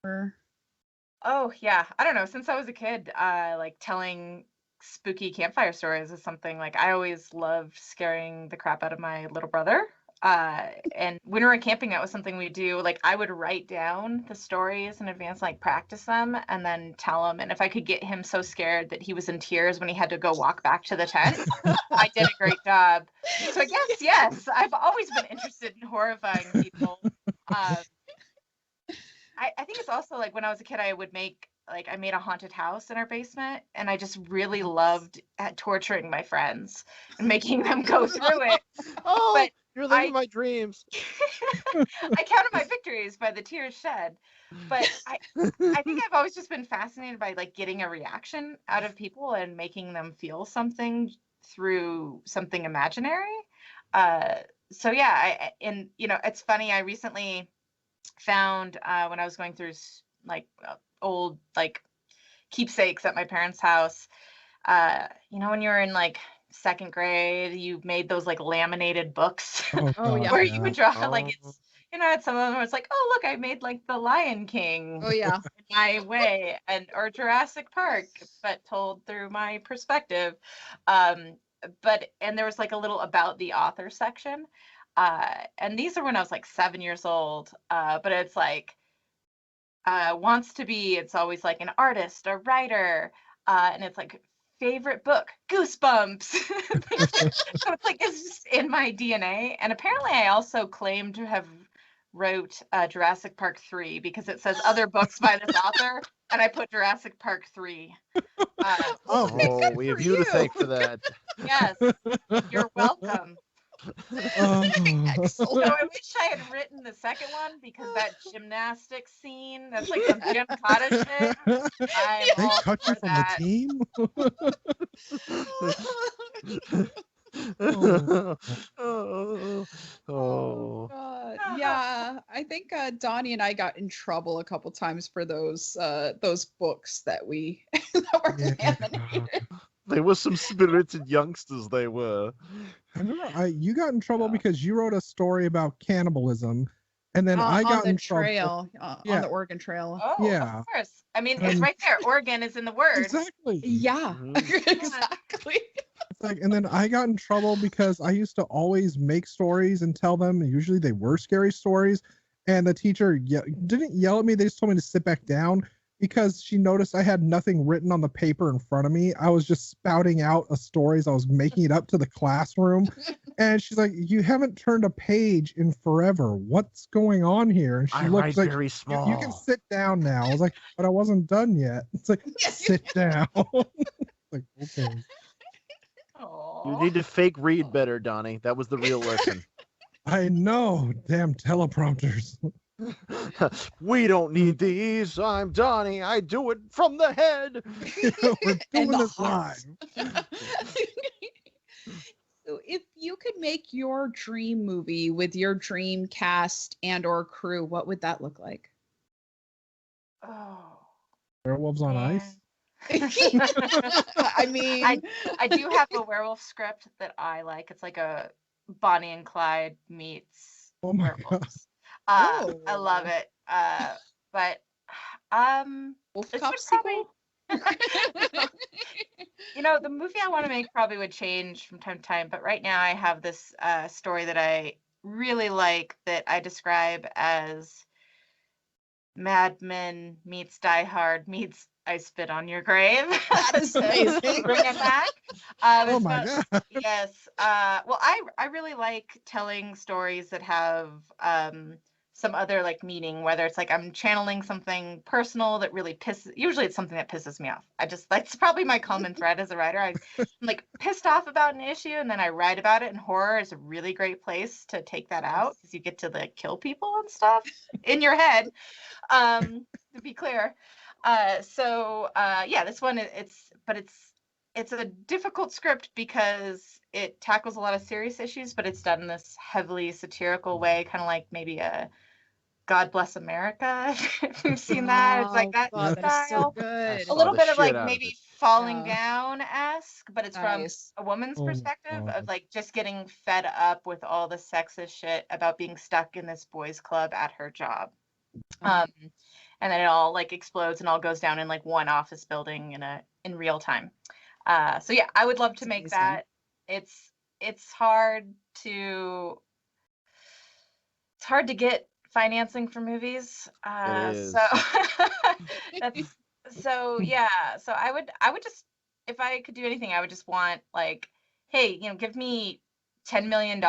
Or Oh yeah, I don't know. Since I was a kid, like telling spooky campfire stories is something like I always loved scaring the crap out of my little brother. And when we were camping, that was something we do. Like I would write down the stories in advance, like practice them, and then tell him. And if I could get him so scared that he was in tears when he had to go walk back to the tent, I did a great job. So yes, I've always been interested in horrifying people. I think it's also like when I was a kid, I made a haunted house in our basement, and I just really loved torturing my friends and making them go through it. Oh, But you're living I- my dreams. I counted my victories by the tears shed. But I think I've always just been fascinated by like getting a reaction out of people and making them feel something through something imaginary. So yeah, and you know, it's funny. I recently found when I was going through like old like keepsakes at my parents' house. You know, when you were in like second grade, you made those like laminated books Oh, yeah. where you would draw like Oh. it's, you know, at some of them where it's like, oh look, I made like the Lion King oh yeah. my way, and or Jurassic Park, but told through my perspective. But there was like a little about the author section. And these are when I was like 7 years old. But it's like wants to be, it's always like an artist, a writer, and it's like favorite book, Goosebumps. So it's like it's just in my DNA. And apparently I also claim to have wrote Jurassic Park 3 because it says other books by this author, and I put Jurassic Park 3. Oh, Oh, we for have you to you. thank for that. Yes, you're welcome. Excellent. So I wish I had written the second one because that gymnastics scene, that's like some gym cottage shit. I'm They all cut you for from that. the team? Oh. Oh Oh. God. Yeah, I think Donnie and I got in trouble a couple times for those books that we that were Yeah. laminated. They were some spirited youngsters, they were. I remember you got in trouble because you wrote a story about cannibalism, and then I got on the in trouble. trail, on Yeah. the Oregon Trail. Oh, Yeah. of course. I mean, it's right there. Oregon is in the word. Exactly. Yeah, Mhm. exactly. It's like, and then I got in trouble because I used to always make stories and tell them, and usually they were scary stories, and the teacher didn't yell at me. They just told me to sit back down because she noticed I had nothing written on the paper in front of me. I was just spouting out a stories. I was making it up to the classroom, and she's like, "You haven't turned a page in forever. What's going on here?" And she I looks write like, very "You small. can sit down now." I was like, "But I wasn't done yet." It's like, Yes, you sit down. Like, okay. You Aw. need to fake read better, Donnie. That was the real lesson. I know, damn teleprompters. We don't need these. I'm Donnie. I do it from the head. We're And doing the this heart. live. could make your dream movie with your dream cast and or crew, what would that look like? Oh, Werewolves on man. Ice. I mean, I do have a werewolf script that I like. It's like a Bonnie and Clyde meets Oh my god. werewolves. Oh. I love it. But Wolf this Cop would probably, sequel? the movie I want to make probably would change from time to time. But right now I have this story that I really like that I describe as Mad Men meets Die Hard meets I Spit on Your Grave. That is amazing. Bring it back. Oh It's my about, god. yes. Well, I really like telling stories that have some other like meaning, whether it's like I'm channeling something personal that really usually it's something that pisses me off. That's probably my common thread as a writer. I'm like pissed off about an issue and then I write about it, and horror is a really great place to take that out because you get to like kill people and stuff in your head. To be clear. Yeah, this one it's a difficult script because it tackles a lot of serious issues, but it's done in this heavily satirical way, kind of like maybe a God Bless America. If you've seen that, it's like that God, that is so style. good. A little the bit of shit like out of maybe it. falling Yeah. down-esque, but it's from Nice. a woman's Oh my perspective God. of like just getting fed up with all the sexist shit about being stuck in this boys' club at her job. Oh. And then it all like explodes and all goes down in like one office building in real time. So yeah, I would love to That's make amazing. that. It's hard to get financing for movies. It is. So that's yeah. So I would just, if I could do anything, I would just want like, hey, give me $10 million.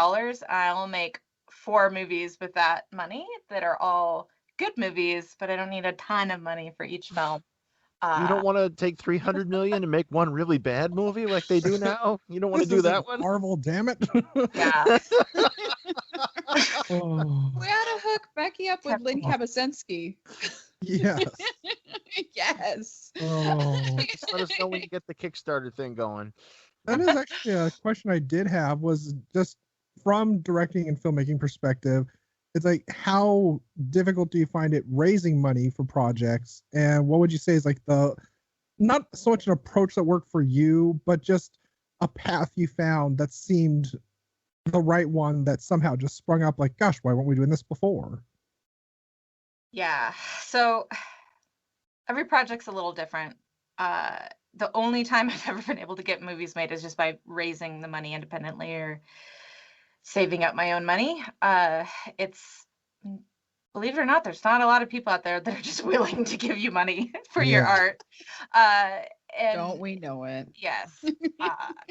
I'll make 4 movies with that money that are all good movies, but I don't need a ton of money for each film. You don't want to take 300 million and make one really bad movie like they do now? You don't want to This do isn't that one? Marvel, damn it. Yeah. Oh, We ought to hook Becky up with Lynn Terrible. Kabasensky. yes. Yes. Oh. Just let us know when you get the Kickstarter thing going. That is actually a question I did have, was just from directing and filmmaking perspective. It's like, how difficult do you find it raising money for projects? And what would you say is like not so much an approach that worked for you, but just a path you found that seemed the right one that somehow just sprung up like, gosh, why weren't we doing this before? Yeah. So every project's a little different. The only time I've ever been able to get movies made is just by raising the money independently or saving up my own money. It's, believe it or not, there's not a lot of people out there that are just willing to give you money for your Yeah. art. And Don't we know it? yes.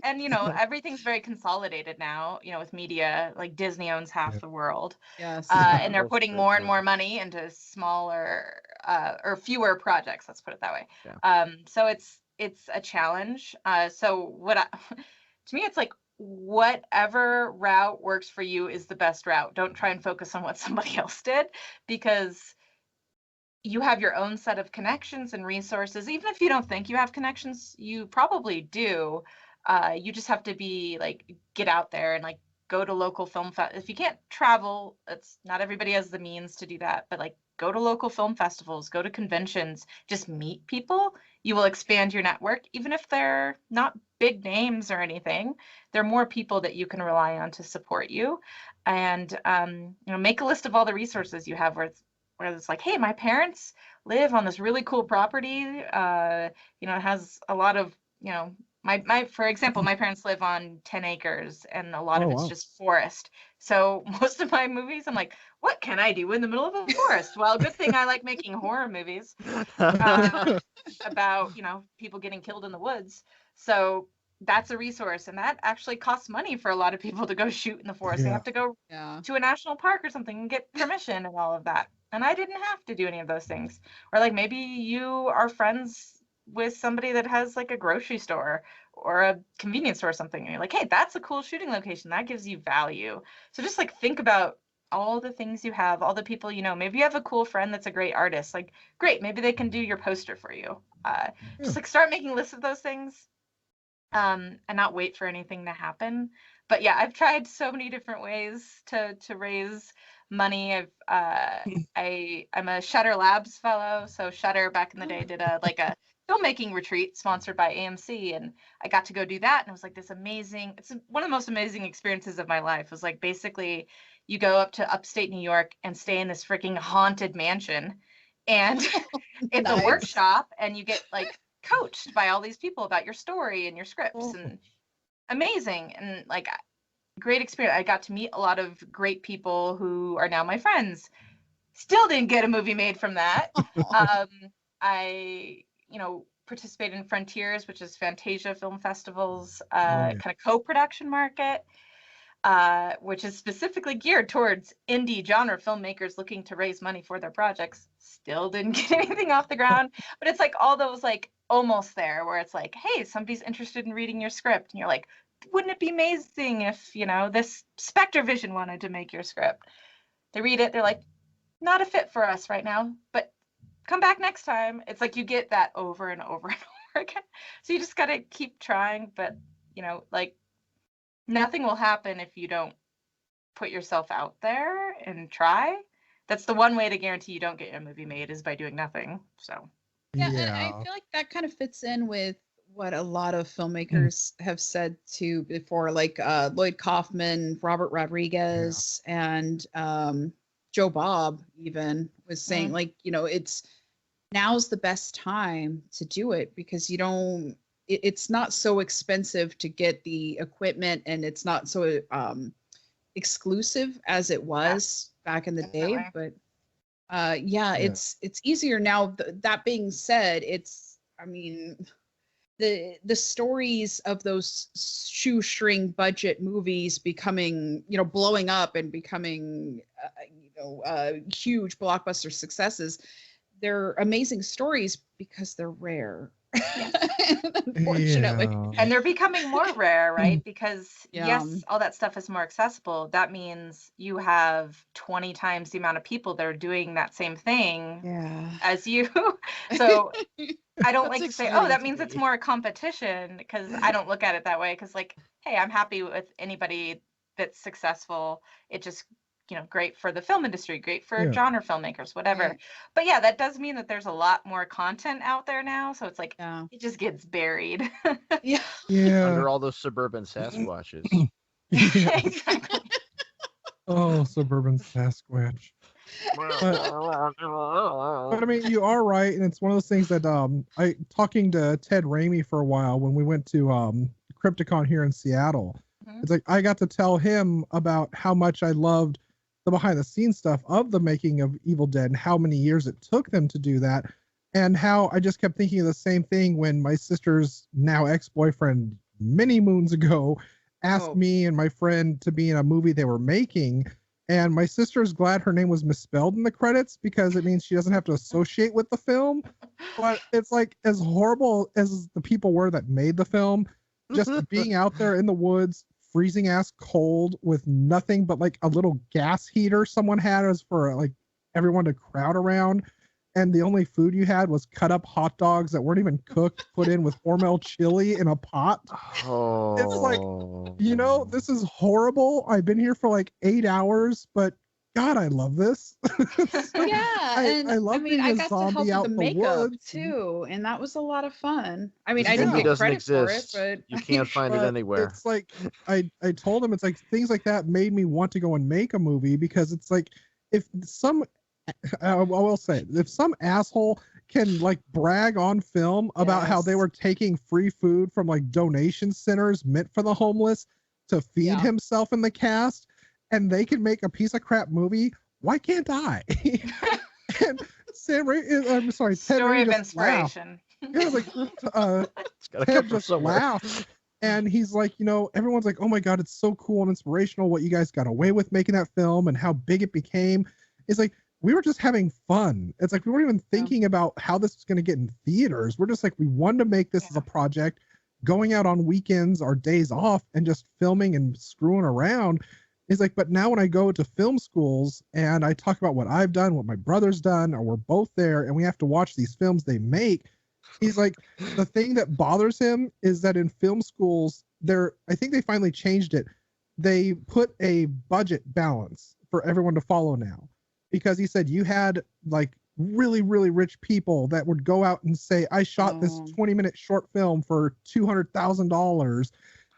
And everything's very consolidated now, with media. Like Disney owns half Yeah. the world. Yes. And they're Most putting of it, more and yeah. more money into smaller or fewer projects, let's put it that way. Yeah. So it's a challenge. So to me, it's like, whatever route works for you is the best route. Don't try and focus on what somebody else did, because you have your own set of connections and resources. Even if you don't think you have connections, you probably do. You just have to be like, get out there and like go to local film if you can't travel, it's not everybody has the means to do that, but like go to local film festivals, go to conventions, just meet people. You will expand your network, even if they're not big names or anything. There are more people that you can rely on to support you. And make a list of all the resources you have, where it's like, hey, my parents live on this really cool property. It has a lot of, for example, my parents live on 10 acres and a lot of it's wow. just forest. So most of my movies, I'm like, what can I do in the middle of a forest? Well, good thing I like making horror movies about, people getting killed in the woods. So that's a resource. And that actually costs money for a lot of people to go shoot in the forest. They Yeah. have to go Yeah. to a national park or something and get permission and all of that. And I didn't have to do any of those things. Or like maybe you are friends with somebody that has like a grocery store or a convenience store or something, and you're like, hey, that's a cool shooting location, that gives you value. So just like think about all the things you have, all the people, maybe you have a cool friend that's a great artist, like great, maybe they can do your poster for you. Just like start making lists of those things. and not wait for anything to happen. But yeah, I've tried so many different ways to raise money. I'm a Shutter Labs fellow, so Shutter back in the day did a filmmaking retreat sponsored by AMC, and I got to go do that, and it was like this amazing. It's one of the most amazing experiences of my life. It was like basically you go up to upstate New York and stay in this freaking haunted mansion, and it's a workshop, and you get like coached by all these people about your story and your scripts, and amazing, and like great experience. I got to meet a lot of great people who are now my friends. Still didn't get a movie made from that. I participated in Frontiers, which is Fantasia Film Festival's kind of co-production market, which is specifically geared towards indie genre filmmakers looking to raise money for their projects. Still didn't get anything off the ground, but it's like all those like almost there where it's like, hey, somebody's interested in reading your script, and you're like, wouldn't it be amazing if this Spectre Vision wanted to make your script? They read it, they're like, not a fit for us right now, but come back next time. It's like you get that over and over and over again. So you just got to keep trying, but like nothing will happen if you don't put yourself out there and try. That's the one way to guarantee you don't get a movie made, is by doing nothing. So yeah. And I feel like that kind of fits in with what a lot of filmmakers have said too before, like Lloyd Kaufman, Robert Rodriguez, and Joe Bob even was saying like, it's now's the best time to do it because it's not so expensive to get the equipment, and it's not so exclusive as it was back in the day. But it's easier now. That being said, the stories of those shoestring budget movies becoming, blowing up and becoming, huge blockbuster successes, they're amazing stories because they're rare. Unfortunately. And they're becoming more rare, right? Because yes, all that stuff is more accessible. That means you have 20 times the amount of people that are doing that same thing as you. So I don't like to say, that means it's more a competition, because I don't look at it that way, because like, hey, I'm happy with anybody that's successful. It just, great for the film industry, great for genre filmmakers, whatever. But yeah, that does mean that there's a lot more content out there now. So it's like, it just gets buried. Under all those suburban Sasquatches. Exactly. Oh, suburban Sasquatch. But I mean, you are right, and it's one of those things that I talking to Ted Raimi for a while when we went to Crypticon here in Seattle. It's like I got to tell him about how much I loved the behind the scenes stuff of the making of Evil Dead and how many years it took them to do that, and how I just kept thinking of the same thing when my sister's now ex-boyfriend many moons ago asked me and my friend to be in a movie they were making. And my sister's glad her name was misspelled in the credits because it means she doesn't have to associate with the film. But it's like, as horrible as the people were that made the film, just being out there in the woods, freezing ass cold with nothing but like a little gas heater someone had as for like everyone to crowd around. And the only food you had was cut up hot dogs that weren't even cooked, put in with Hormel chili in a pot. It's like, this is horrible. I've been here for like 8 hours, but God, I love this. I love being a zombie out in the woods too, and that was a lot of fun. I mean, I didn't get credit for it, but you can't find it anywhere. It's like I told him, it's like things like that made me want to go and make a movie, because it's like, if some I will say, if some asshole can like brag on film about how they were taking free food from like donation centers meant for the homeless to feed himself and the cast, and they can make a piece of crap movie, why can't I? And Ted Story of inspiration. Like, Ted just laughed. And he's like, everyone's like, oh my God, it's so cool and inspirational what you guys got away with making that film and how big it became. It's like, we were just having fun. It's like, we weren't even thinking about how this was going to get in theaters. We're just like, we wanted to make this as a project, going out on weekends or days off and just filming and screwing around. It's like, but now when I go to film schools and I talk about what I've done, what my brother's done, or we're both there and we have to watch these films they make, He's like, the thing that bothers him is that in film schools, I think they finally changed it. They put a budget balance for everyone to follow now, because he said you had like really, really rich people that would go out and say, I shot this 20-minute short film for $200,000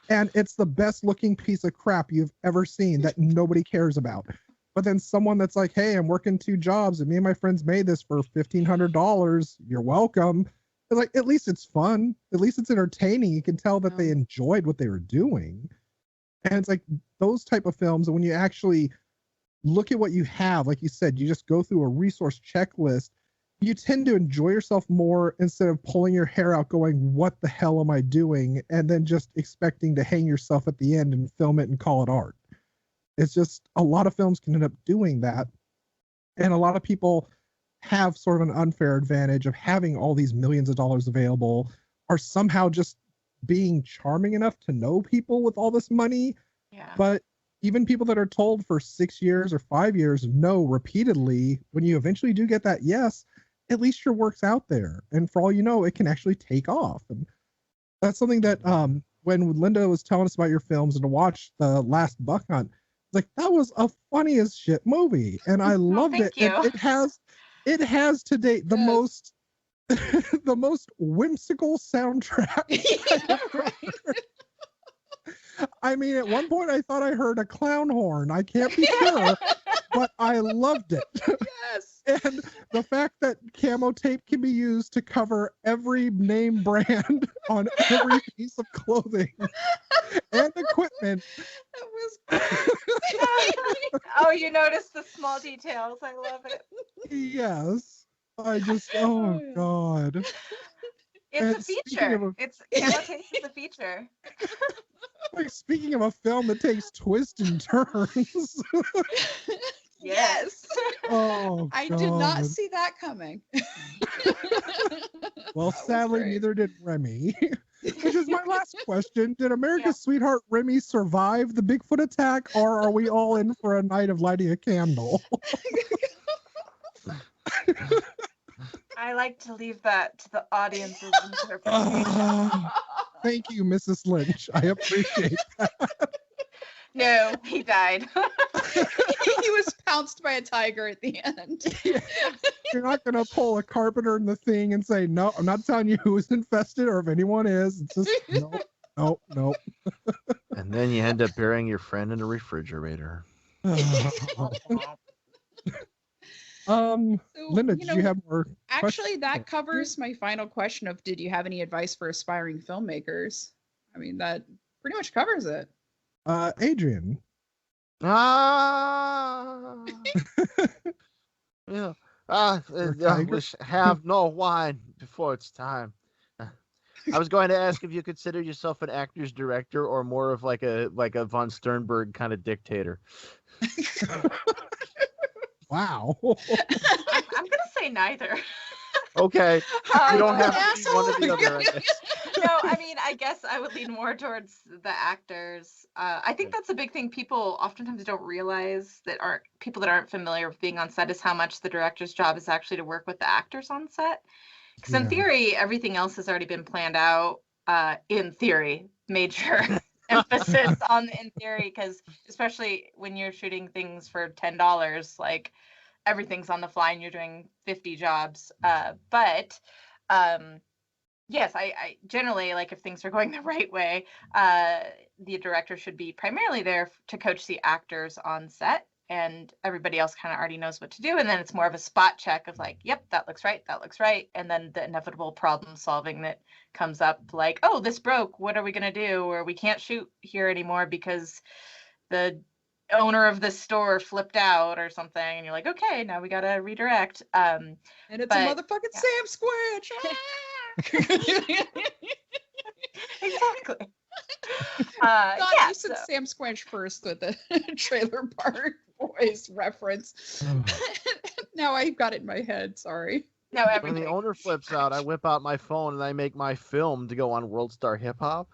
and it's the best looking piece of crap you've ever seen that nobody cares about. But then someone that's like, hey, I'm working 2 jobs and me and my friends made this for $1,500. You're welcome. It's like, at least it's fun. At least it's entertaining. You can tell that they enjoyed what they were doing. And it's like those type of films, when you actually look at what you have, like you said, you just go through a resource checklist, you tend to enjoy yourself more instead of pulling your hair out going, what the hell am I doing? And then just expecting to hang yourself at the end and film it and call it art. It's just, a lot of films can end up doing that. And a lot of people have sort of an unfair advantage of having all these millions of dollars available, or somehow just being charming enough to know people with all this money. Yeah. But even people that are told for 6 years or 5 years no repeatedly, when you eventually do get that yes, at least your work's out there. And for all you know, it can actually take off. And that's something that when Linda was telling us about your films and to watch the last Buck Hunt, like, that was a funny as shit movie. And I loved it. And it has to date the most the most whimsical soundtrack. Yeah, right. I mean, at one point I thought I heard a clown horn. I can't be sure, but I loved it. Yes. And the fact that camo tape can be used to cover every name brand on every piece of clothing and equipment. That was great. Oh, you noticed the small details. I love it. Yes. I just, oh God. It's a feature. It's camo tape is a feature. Like, speaking of a film that takes twists and turns. Yes. Oh, I God. did not see that coming. Well, sadly, neither did Remy. Which is my last question. Did America's Sweetheart Remy survive the Bigfoot attack, or are we all in for a night of lighting a candle? I like to leave that to the audience's interpretation. Thank you, Mrs. Lynch. I appreciate that. No, he died. He was pounced by a tiger at the end. Yeah. You're not going to pull a carpenter in the thing and say, no, I'm not telling you who's infested or if anyone is. It's just, no. And then you end up burying your friend in a refrigerator. Linda, did you have more Actually, that covers my final question of, did you have any advice for aspiring filmmakers? I mean, that pretty much covers it. Adrian. Yeah. Have no wine before it's time. I was going to ask if you consider yourself an actor's director or more of like a von Sternberg kind of dictator. Wow. I'm gonna say neither. Okay. You don't have to be one or the other, I guess. No, I mean, I guess I would lean more towards the actors. I think that's a big thing people oftentimes don't realize, that aren't people that aren't familiar with being on set, is how much the director's job is actually to work with the actors on set. Because in theory, everything else has already been planned out. In theory, major emphasis on in theory, because especially when you're shooting things for $10, like, everything's on the fly and you're doing 50 jobs. But yes, I generally, like, if things are going the right way, the director should be primarily there to coach the actors on set, and everybody else kind of already knows what to do. And then it's more of a spot check of like, yep, that looks right. And then the inevitable problem solving that comes up, like, oh, this broke. What are we going to do? Or we can't shoot here anymore because the owner of the store flipped out or something. And you're like, okay, now we got to redirect. And it's a motherfucking Sam Squinch. Exactly. You said Sam Squinch first with the Trailer Park Boys reference. Now I've got it in my head. Sorry. No, when the owner flips out, I whip out my phone and I make my film to go on World Star Hip Hop.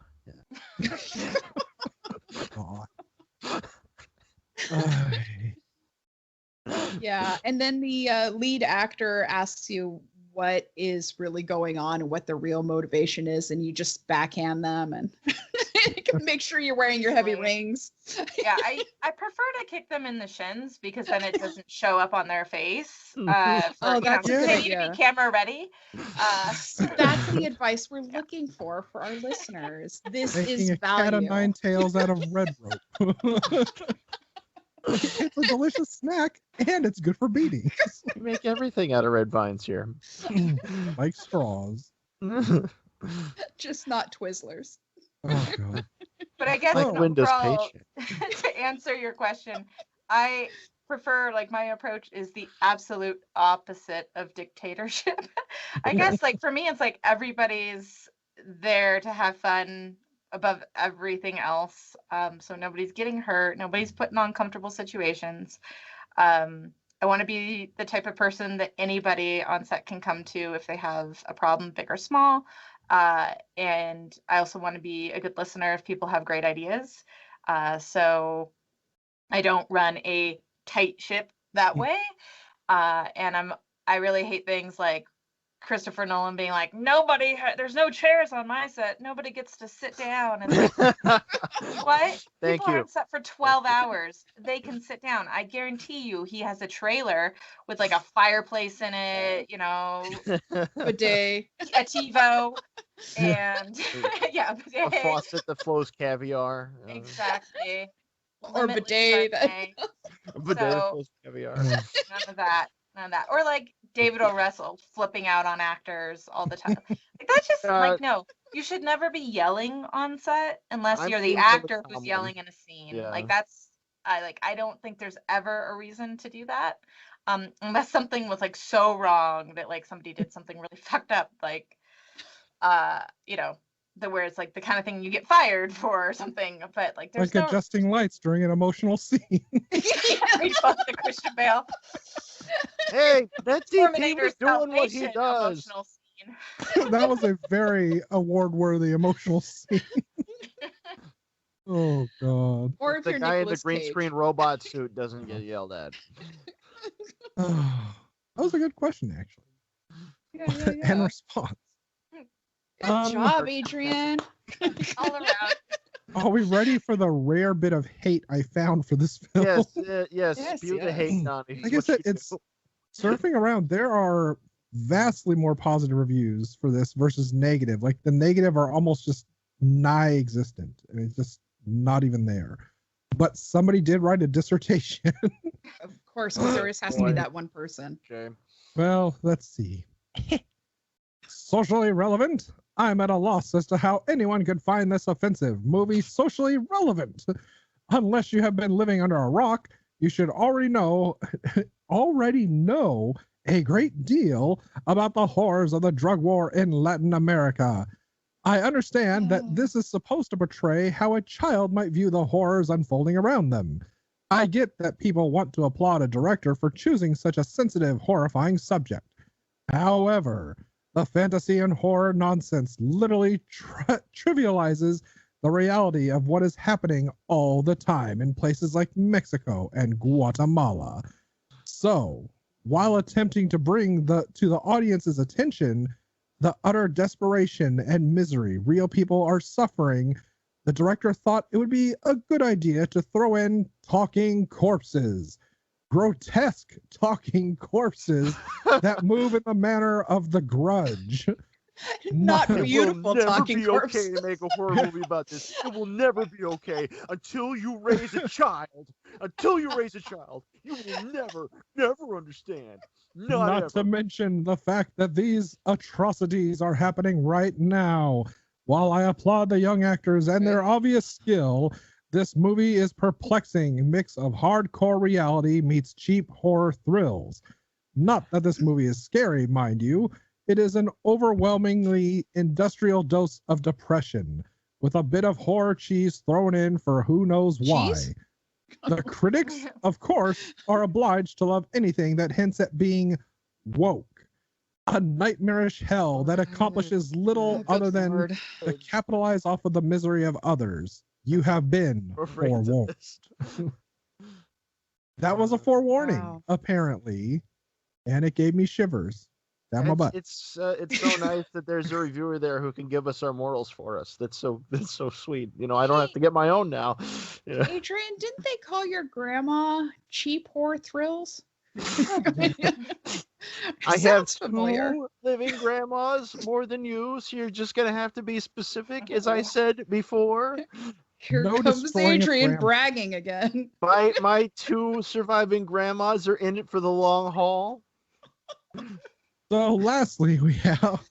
Yeah, and then the lead actor asks you what is really going on and what the real motivation is, and you just backhand them and make sure you're wearing your heavy rings. Yeah, I prefer to kick them in the shins because then it doesn't show up on their face. Oh, For, that's a good continue to idea. be camera ready. So that's the advice we're looking for our listeners. This Making is a cat of value. nine tails out of red rope. It's a delicious snack, and it's good for beating. We make everything out of red vines here. Like straws. Just not Twizzlers. Oh, God. But I guess Like Windows overall, patient. to answer your question, I prefer, like, my approach is the absolute opposite of dictatorship. I guess, like, for me, it's like everybody's there to have fun above everything else. So nobody's getting hurt, nobody's put in uncomfortable situations. I want to be the type of person that anybody on set can come to if they have a problem, big or small. And I also want to be a good listener if people have great ideas. So I don't run a tight ship that way. And I really hate things like Christopher Nolan being like, there's no chairs on my set. Nobody gets to sit down. And what? Thank People are you. on set for 12 hours. They can sit down. I guarantee you he has a trailer with like a fireplace in it, Bidet. a TiVo, and yeah, A bidet. faucet that flows caviar. Exactly. Or Limitless bidet. Chardonnay. A bidet that So- flows caviar. None of that. Or like David O. Russell flipping out on actors all the time. Like that's just like, no, you should never be yelling on set unless I'm you're the being really actor who's common. yelling in a scene. Yeah. Like I don't think there's ever a reason to do that. Unless something was like so wrong that like somebody did something really fucked up, like where it's like the kind of thing you get fired for or something. But like there's Like adjusting lights during an emotional scene. we both the Christian Bale. Hey, that's he Terminator was doing what he Salvation does. emotional scene. That was a very award-worthy emotional scene. Oh, God. Or if The you're guy in the Nicolas green Cage. screen robot suit doesn't get yelled at. That was a good question, actually. Yeah. And response. Good job, Adrian. All around. Are we ready for the rare bit of hate I found for this film? Yes, Yes, spew the yes. hate, Nani. Like I said, it's surfing around. There are vastly more positive reviews for this versus negative. Like the negative are almost just nigh existent. I mean, it's just not even there. But somebody did write a dissertation. Of course, because there always has to be that one person. Okay. Well, let's see. Socially relevant? I'm at a loss as to how anyone could find this offensive movie socially relevant. Unless you have been living under a rock, you should already know a great deal about the horrors of the drug war in Latin America. I understand that this is supposed to portray how a child might view the horrors unfolding around them. I get that people want to applaud a director for choosing such a sensitive, horrifying subject. However, the fantasy and horror nonsense literally trivializes the reality of what is happening all the time in places like Mexico and Guatemala. So, while attempting to bring to the audience's attention the utter desperation and misery real people are suffering, the director thought it would be a good idea to throw in talking corpses. Grotesque talking corpses that move in the manner of The Grudge. Not It will beautiful talking corpses. Okay to make a horror movie about this. It will never be okay until you raise a child. Until you raise a child, you will never understand. Not ever. to mention the fact that these atrocities are happening right now. While I applaud the young actors and their obvious skill, this movie is perplexing mix of hardcore reality meets cheap horror thrills. Not that this movie is scary, mind you. It is an overwhelmingly industrial dose of depression, with a bit of horror cheese thrown in for who knows why. Cheese? The critics, of course, are obliged to love anything that hints at being woke. A nightmarish hell that accomplishes little other than to capitalize off of the misery of others. You have been forewarned. That was a forewarning, Wow. apparently, and it gave me shivers. Down my butt. It's so nice that there's a reviewer there who can give us our morals for us. That's so sweet. You know, I don't have to get my own now. Yeah. Adrian, didn't they call your grandma cheap whore thrills? I have familiar. 2 living grandmas more than you, so you're just gonna have to be specific, as I said before. Here No comes destroying of Adrian grandma. bragging again. My 2 surviving grandmas are in it for the long haul. So lastly, we have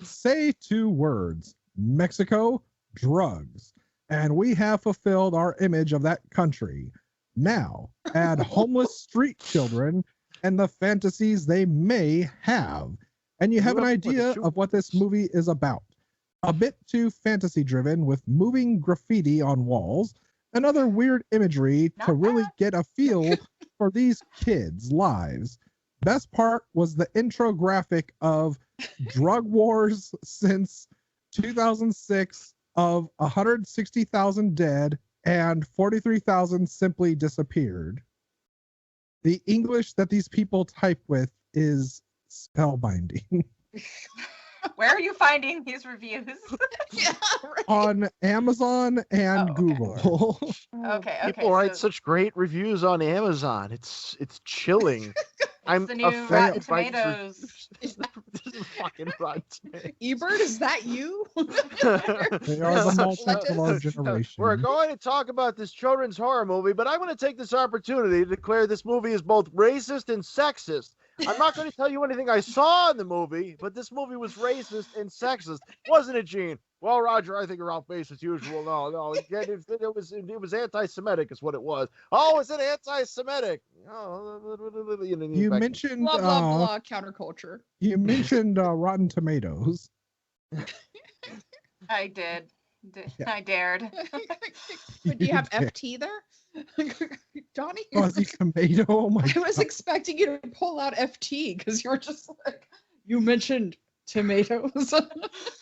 say 2 words: Mexico, drugs. And we have fulfilled our image of that country. Now, add homeless street children and the fantasies they may have. And you have an idea of what this movie is about. A bit too fantasy driven with moving graffiti on walls and other weird imagery to really get a feel for these kids' lives. Best part was the intro graphic of drug wars since 2006 of 160,000 dead and 43,000 simply disappeared. The English that these people type with is spellbinding. Where are you finding these reviews? Yeah, right. On Amazon and okay. Google. Okay. People write So such great reviews on Amazon. It's chilling. I'm the new Rotten offended by these Tomatoes. reviews. This is fucking Rotten Tomatoes. Ebert, is that you? They are the multi of our generation. We're going to talk about this children's horror movie, but I'm going to take this opportunity to declare this movie is both racist and sexist. I'm not going to tell you anything I saw in the movie, but this movie was racist and sexist, wasn't it, Gene? Well, Roger, I think you're off base as usual. No, it was anti-Semitic, is what it was. Oh, is it anti-Semitic? Oh, You mentioned Blah blah blah. Counterculture. you mentioned Rotten Tomatoes. I did. Yeah. I dared. But do you have did. FT there? Johnny? Fuzzy tomato. Oh my I was expecting you to pull out FT because you were just like, you mentioned tomatoes.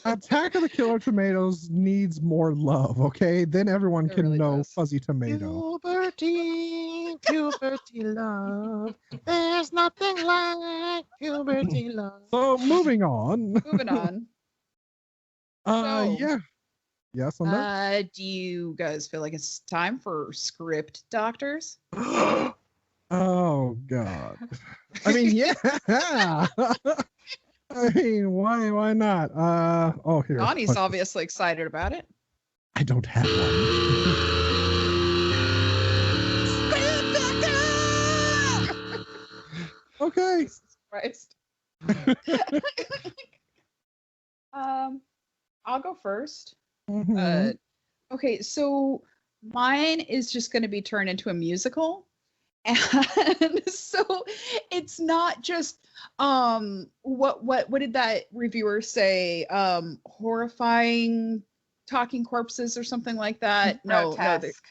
Attack of the Killer Tomatoes needs more love, okay? Then everyone It can really know does. Fuzzy Tomato. Puberty love. There's nothing like puberty love. So moving on. Moving on. So- Yeah. Yes, on that. Do you guys feel like it's time for script doctors? Oh God. I mean, yeah. I mean, why not? Oh, here. Donnie's obviously excited about it. I don't have one. Okay. Jesus Christ. I'll go first. Mhm. Okay, so mine is just going to be turned into a musical. And so it's not just what did that reviewer say? Horrifying talking corpses or something like that. No, Grotesque.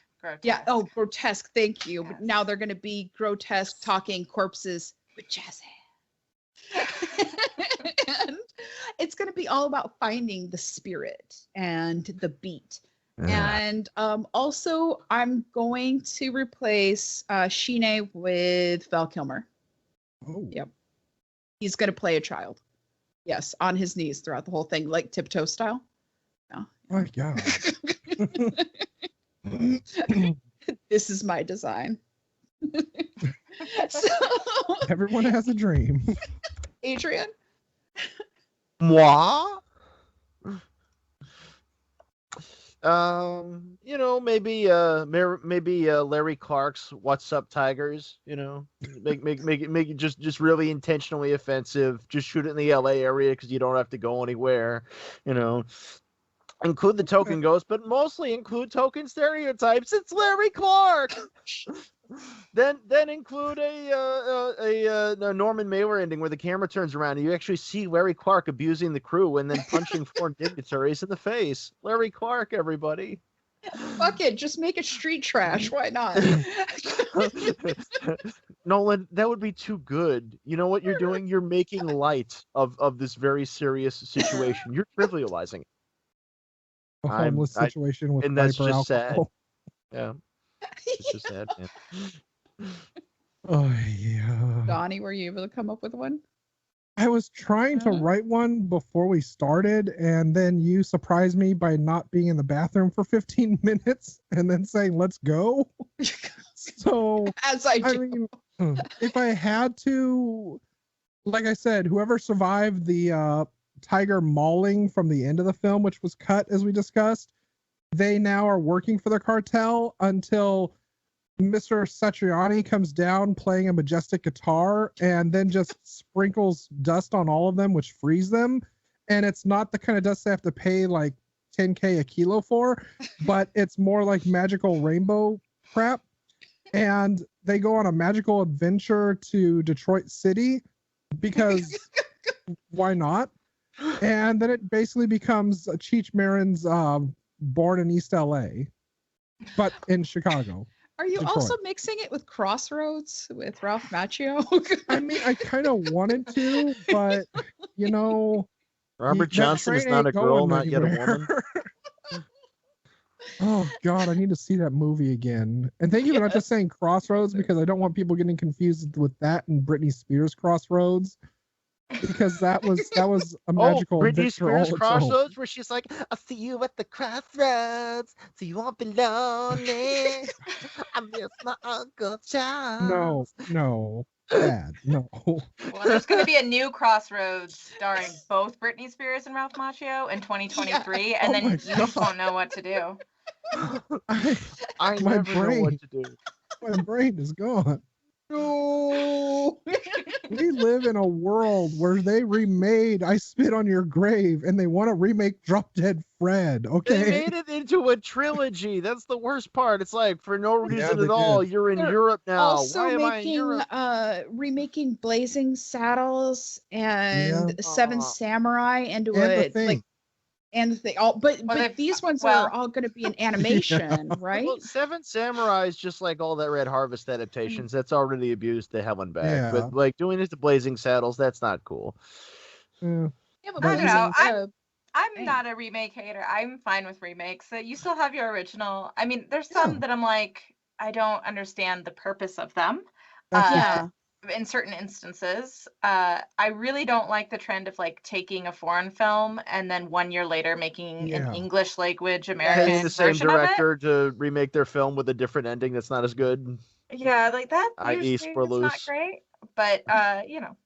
yeah, oh, grotesque, thank you. Yes. But now they're going to be grotesque talking corpses with jazz hands. And it's going to be all about finding the spirit and the beat. And also, I'm going to replace Shine with Val Kilmer. Oh. Yep. He's going to play a child. Yes, on his knees throughout the whole thing, like tiptoe style. Yeah. My God. This is my design. So, Everyone has a dream. Adrian? Moi? Maybe Larry Clark's "What's Up, Tigers." Make it just really intentionally offensive. Just shoot it in the LA area because you don't have to go anywhere. Include the token ghost, but mostly include token stereotypes. It's Larry Clark. Then include a Norman Mailer ending where the camera turns around and you actually see Larry Clark abusing the crew and then punching four dignitaries in the face. Larry Clark, everybody. Fuck it, just make it street trash. Why not? Nolan, that would be too good. You know what you're doing? You're making light of this very serious situation. You're trivializing it. A homeless situation with and that's Viper just alcohol. sad. Yeah. It's just sad, man. Oh yeah. Donnie, were you able to come up with one? I was trying to write one before we started, and then you surprised me by not being in the bathroom for 15 minutes and then saying, let's go. So, As I do. mean, if I had to, like I said, whoever survived the tiger mauling from the end of the film, which was cut as we discussed, they now are working for the cartel until Mr. Satriani comes down playing a majestic guitar and then just sprinkles dust on all of them, which frees them. And it's not the kind of dust they have to pay like 10K a kilo for, but it's more like magical rainbow crap. And they go on a magical adventure to Detroit City because why not? And then it basically becomes Cheech Marin's Born in East LA, but in Chicago. Are you Detroit. also mixing it with Crossroads with Ralph Macchio? I mean, I kind of wanted to, but you know, Robert Johnson is not a girl, not yet a woman. Oh God, I need to see that movie again. And thank you for not just saying Crossroads, because I don't want people getting confused with that and Britney Spears Crossroads. Because that was a magical Britney Spears all its own. Crossroads, where she's like, "I'll see you at the crossroads, so you won't be lonely. I miss my Uncle Charles." No, bad, no. Well, there's going to be a new Crossroads starring both Britney Spears and Ralph Macchio in 2023, and then you just won't know what to do. I never know what to do. My brain is gone. No. We live in a world where they remade I Spit on Your Grave and they want to remake Drop Dead Fred. Okay. They made it into a trilogy. That's the worst part. It's like, for no reason they at all, did. you're in They're Europe now. Also Why am I in Europe? remaking Blazing Saddles and Seven Samurai into And The a Thing. like and the thing. But Well, these ones well- are all going to be an animation, right? Well, Seven Samurai is just like all that Red Harvest adaptations. That's already abused. They have one back. Yeah. But like doing it to Blazing Saddles, that's not cool. Yeah. Yeah, but I don't know. Blazing, I'm Dang. not a remake hater. I'm fine with remakes. You still have your original. I mean, there's some Yeah. that I'm like, I don't understand the purpose of them. That's yeah. In certain instances, I really don't like the trend of like taking a foreign film and then 1 year later making Yeah. an English language Paying American the same version of it. director to remake their film with a different ending that's not as good. Yeah, like that i.e. usually it's not Footloose. great. But you know,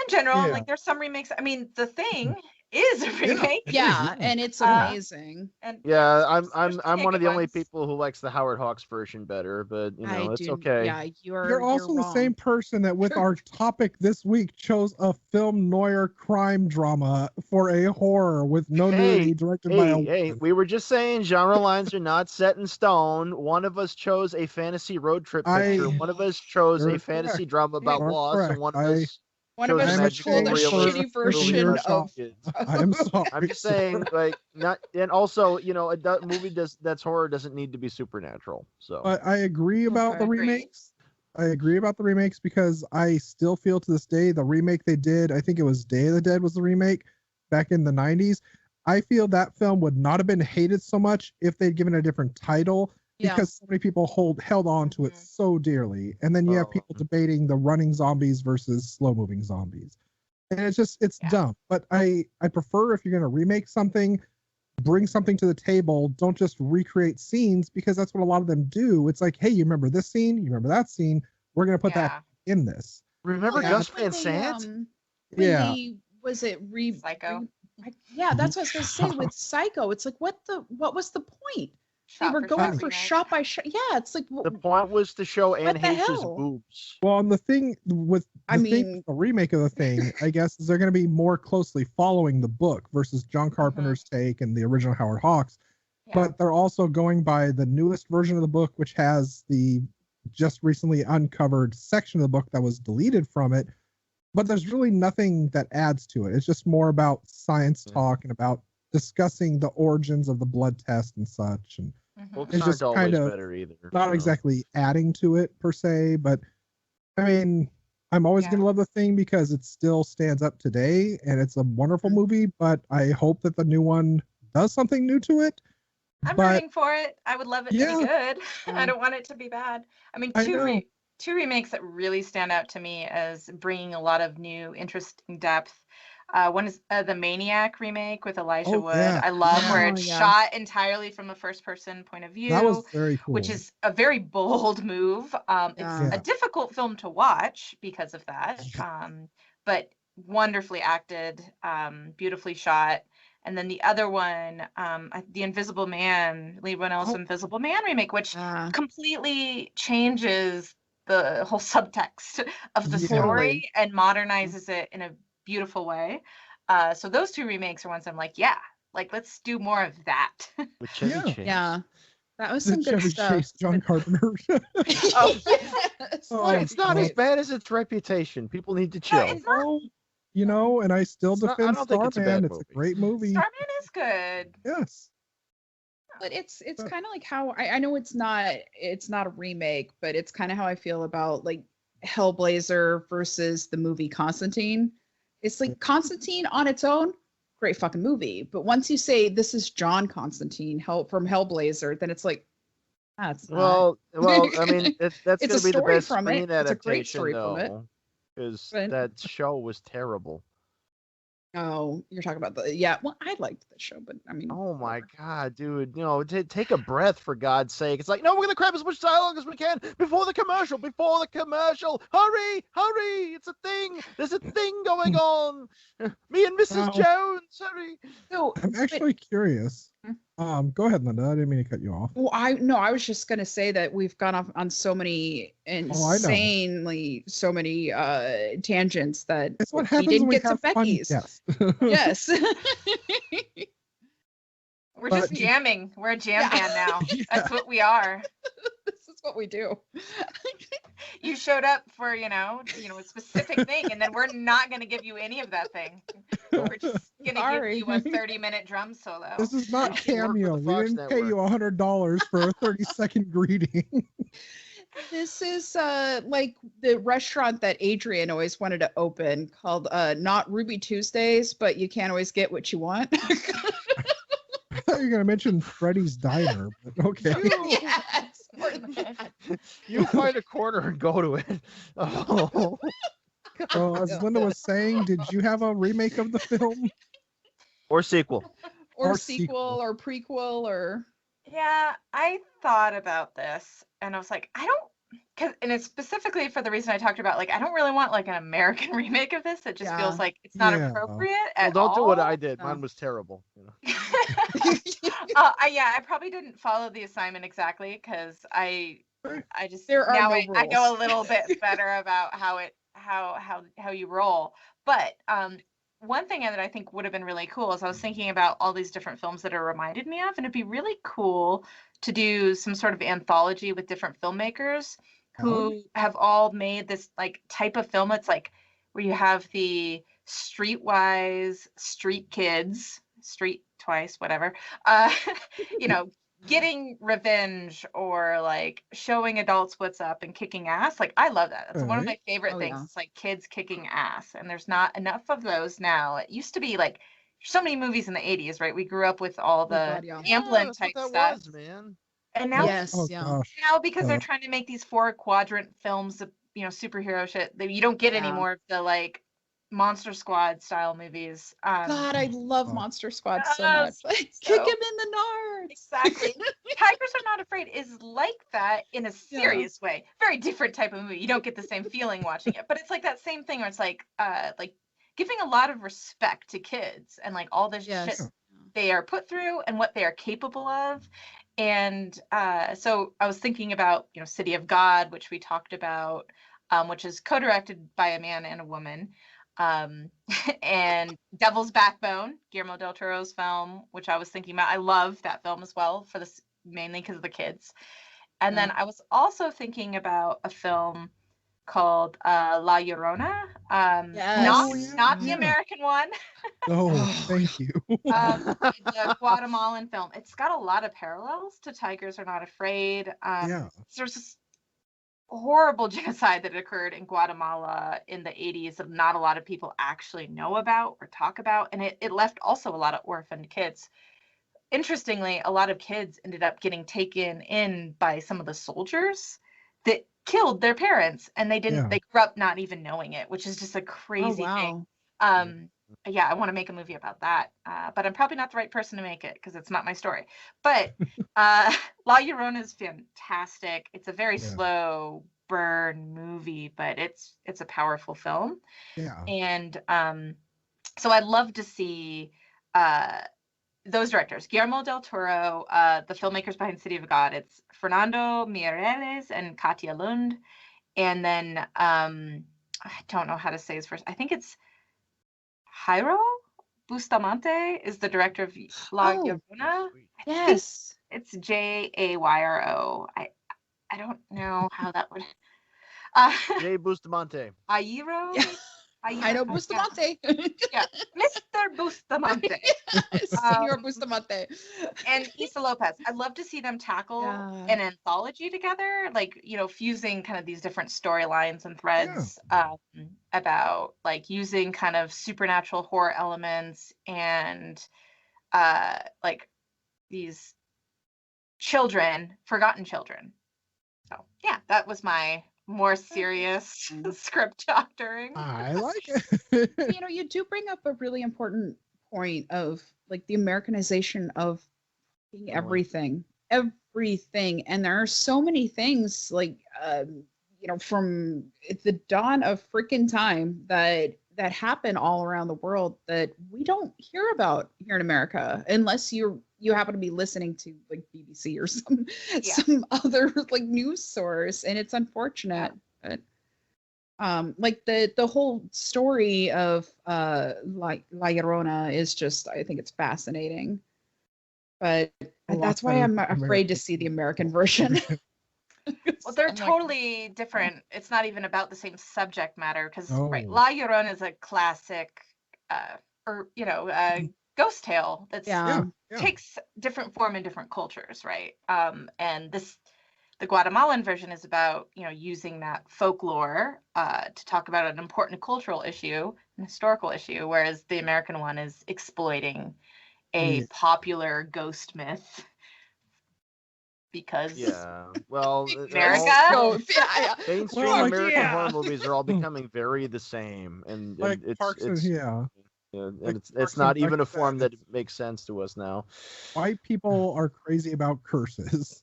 in general, Yeah. like there's some remakes. I mean, The Thing is a remake. Yeah, and it's Uh, amazing. And Yeah, there's I'm plenty one of good the only ones. people who likes the Howard Hawks version better, but you know, it's okay. Yeah, You're also the wrong. same person that with our topic this week chose a film noir crime drama for a horror with no nudity directed by a Hey, woman. we were just saying genre lines are not set in stone. One of us chose a fantasy road trip picture. One of us chose You're a fantasy correct. drama about You're loss, correct. and one of us One of chose us a I'm was magical told a realistic shitty for version your of. kids. I am sorry. I'm just saying, like, not, and also, you know, a movie that's horror doesn't need to be supernatural. So But I agree about the Agree. remakes. I agree about the remakes because I still feel to this day the remake they did, I think it was Day of the Dead was the remake back in the 90s. I feel that film would not have been hated so much if they'd given it a different title Yeah. because so many people held on to it Mhm. so dearly. And then you have people debating the running zombies versus slow moving zombies. And it's Yeah. dumb. But I prefer if you're going to remake something, bring something to the table. Don't just recreate scenes because that's what a lot of them do. It's like, hey, you remember this scene? You remember that scene? We're going to put that in this. remember Well, Gus that's Van what Sant? Yeah. Was it Psycho. yeah, that's what I was gonna say with Psycho. It's like what was the point? They Shot were for going shot for remake. shot by shot. Yeah, it's like The point was to show Anne What the Heche's hell? boobs. Well, and the thing with I the mean- remake of the thing, I guess, is they're going to be more closely following the book versus John Carpenter's take and the original Howard Hawks. Yeah. But they're also going by the newest version of the book, which has the just recently uncovered section of the book that was deleted from it. But there's really nothing that adds to it. It's just more about science talk and about discussing the origins of the blood test and such. And Mhm. Books It's aren't just always kind of better either. not so. exactly adding to it per se, but I mean, I'm always Yeah. going to love the thing because it still stands up today and it's a wonderful movie, but I hope that the new one does something new to it. I'm but rooting for it. I would love it to be good. I Yeah. don't want it to be bad. I mean, I know. two remakes that really stand out to me as bringing a lot of new, interesting depth. One is the Maniac remake with Elijah Oh, Wood. yeah. I love where Oh, it's yeah. shot entirely from a first-person point of view. That was very cool. Which is a very bold move. It's Yeah. a difficult film to watch because of that, but wonderfully acted, beautifully shot. And then the other one, the Invisible Man, Lee Winnell's Invisible Man remake, which completely changes the whole subtext of the story and modernizes it in a beautiful way. So those two remakes are ones I'm like, yeah, like let's do more of that. With Chevy Chase. Yeah. That was some good Chevy stuff. Chase, John Carpenter. Oh, yes. Look, it's not as God. bad as its reputation. People need to chill. it's not. Oh, you know, and I still It's not- I defend don't think it's a Starman. bad It's a movie. great movie. Starman is good. Yes. But it's kind of like how I know it's not a remake, but it's kind of how I feel about like Hellblazer versus the movie Constantine. It's like Constantine on its own, great fucking movie. But once you say this is John Constantine from Hellblazer, then it's like, that's Well, I mean, that's It's going a to be the story best from screen it. It's a great adaptation, story from it. though, because But- that show was terrible. Oh, you're talking about well, I liked the show, but I mean, Oh my whatever. God, dude! You know, take a breath for God's sake. It's like, no, we're gonna cram as much dialogue as we can before the commercial. Before the commercial, hurry, hurry! It's a thing. There's a thing going on. Me and Mrs. Wow. Jones, hurry. So, I'm actually curious. Go ahead, Linda. I didn't mean to cut you off. well, I was just gonna say that we've gone off on so many insanely so many tangents that It's what we happens didn't when we get to have fun Becky's. guests. Yes. We're But- just jamming. We're a jam Yeah. band now. Yeah. That's what we are. This is what we do. You showed up for, a specific thing, and then we're not going to give you any of that thing. We're just going to Sorry. give you a 30-minute drum solo. This is not You should work for Cameo. the We Fox didn't pay you Network. $100 for a 30-second greeting. This is like the restaurant that Adrian always wanted to open called not Ruby Tuesdays, but you can't always get what you want. I thought you were gonna mention Freddy's Diner, but okay. Yes, more than that. You find a corner and go to it. Oh. So as Linda was saying, did you have a remake of the film? Or sequel. Or Or sequel sequel. or prequel or Yeah, I thought about this, and I was like, and it's specifically for the reason I talked about, like, I don't really want like an American remake of this. It just Yeah. feels like it's not Yeah. appropriate Well, at don't do what all. I did. No. Mine was terrible. I probably didn't follow the assignment exactly because I just There are now no I know a rules. little bit better about how you roll. But one thing that I think would have been really cool is I was thinking about all these different films that it reminded me of, and it'd be really cool to do some sort of anthology with different filmmakers who have all made this like type of film. It's like where you have the streetwise street kids, street twice, whatever, getting revenge or like showing adults what's up and kicking ass. Like I love that. That's one of my favorite Oh, things. yeah. It's like kids kicking ass, and there's not enough of those now. It used to be like so many movies in the 80s, right? We grew up with all the God, yeah. Amblin that's type what stuff. that was, man. And now Yes, Oh yeah. gosh. now because they're Uh, trying to make these 4-quadrant films of superhero shit that you don't get Yeah. anymore of the like Monster Squad style movies. God, I love Oh. Monster Squad so much. Yes, Like, so- kick him in the nards. Exactly. Tigers Are Not Afraid is like that in a Yeah. serious way. Very different type of movie. You don't get the same feeling watching it, but it's like that same thing where it's like giving a lot of respect to kids and like all this Yes. shit they are put through and what they are capable of. And so I was thinking about, City of God, which we talked about, which is co-directed by a man and a woman. And Devil's Backbone, Guillermo del Toro's film, which I was thinking about. I love that film as well for this mainly because of the kids. And then I was also thinking about a film called La Llorona. Yes. Not the Yeah. American one. Oh, thank you. The Guatemalan film. It's got a lot of parallels to Tigers Are Not Afraid. Yeah. There's this horrible genocide that occurred in Guatemala in the 80s that not a lot of people actually know about or talk about. And it left also a lot of orphaned kids. Interestingly, a lot of kids ended up getting taken in by some of the soldiers that killed their parents, and they didn't. Yeah. They grew up not even knowing it, which is just a crazy thing. Yeah, I want to make a movie about that, but I'm probably not the right person to make it because it's not my story. But La Llorona is fantastic. It's a very slow burn movie, but it's a powerful film. Yeah. And so I'd love to see those directors, Guillermo del Toro, the filmmakers behind City of God. It's Fernando Mireles and Katia Lund. And then I don't know how to say his first. I think it's Jairo Bustamante is the director of La Llorona. Yes. It's Jayro. I don't know how that would. Jay Bustamante. Jairo. Yeah. I know Bustamante. Yeah, Mr. Bustamante. Senor Bustamante. And Issa López. I'd love to see them tackle an anthology together, like, you know, fusing kind of these different storylines and threads about like using kind of supernatural horror elements and like these forgotten children. So yeah, that was my more serious script doctoring. I like it. You know, you do bring up a really important point of like the Americanization of everything, and there are so many things like you know, from the dawn of freaking time that happen all around the world that we don't hear about here in America unless you happen to be listening to like BBC or some other like news source, and it's unfortunate. But like the whole story of La Llorona is just, I think it's fascinating, but that's why I'm afraid to see the American version. Well, they're totally different. It's not even about the same subject matter because right, La Llorona is a classic ghost tale that takes different form in different cultures, right? And the Guatemalan version is about, you know, using that folklore to talk about an important cultural issue, an historical issue, whereas the American one is exploiting a popular ghost myth. Because well, America, mainstream American horror movies are all becoming very the same, and like it's like it's not even a form that makes sense to us now. White people are crazy about curses.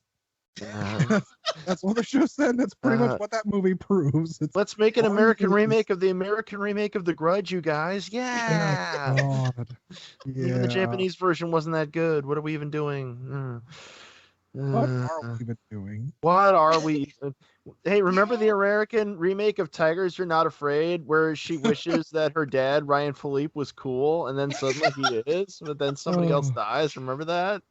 That's what the show said. That's pretty much what that movie proves. Let's make an American remake of the American remake of The Grudge, you guys. Yeah. Oh, God. Even the Japanese version wasn't that good. What are we even doing? What are we even doing? What are we? Hey, remember the American remake of Tigers You're Not Afraid, where she wishes that her dad, Ryan Philippe, was cool, and then suddenly he is, but then somebody else dies. Remember that?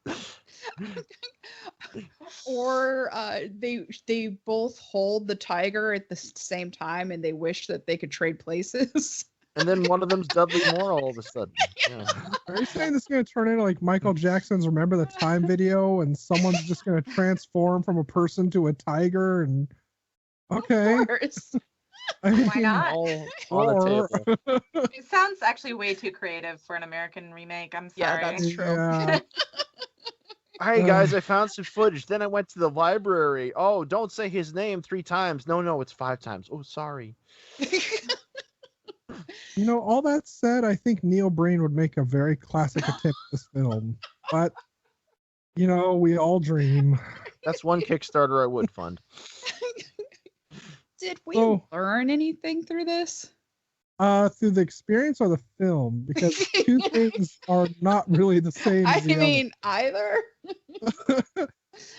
Or they both hold the tiger at the same time, and they wish that they could trade places. And then one of them's Dudley Moore all of a sudden. Yeah. Are you saying this is going to turn into like Michael Jackson's Remember the Time video, and someone's just going to transform from a person to a tiger? And okay, why not? On the table. It sounds actually way too creative for an American remake. I'm sorry. Yeah, that's true. Yeah. Hey guys, I found some footage. Then I went to the library. Oh, don't say his name 3 times. No, it's 5 times. Oh, sorry. You know, all that said, I think Neil Breen would make a very classic attempt at this film. But, you know, we all dream. That's one Kickstarter I would fund. Did we learn anything through this? Through the experience or the film? Because two things are not really the same. I mean, either.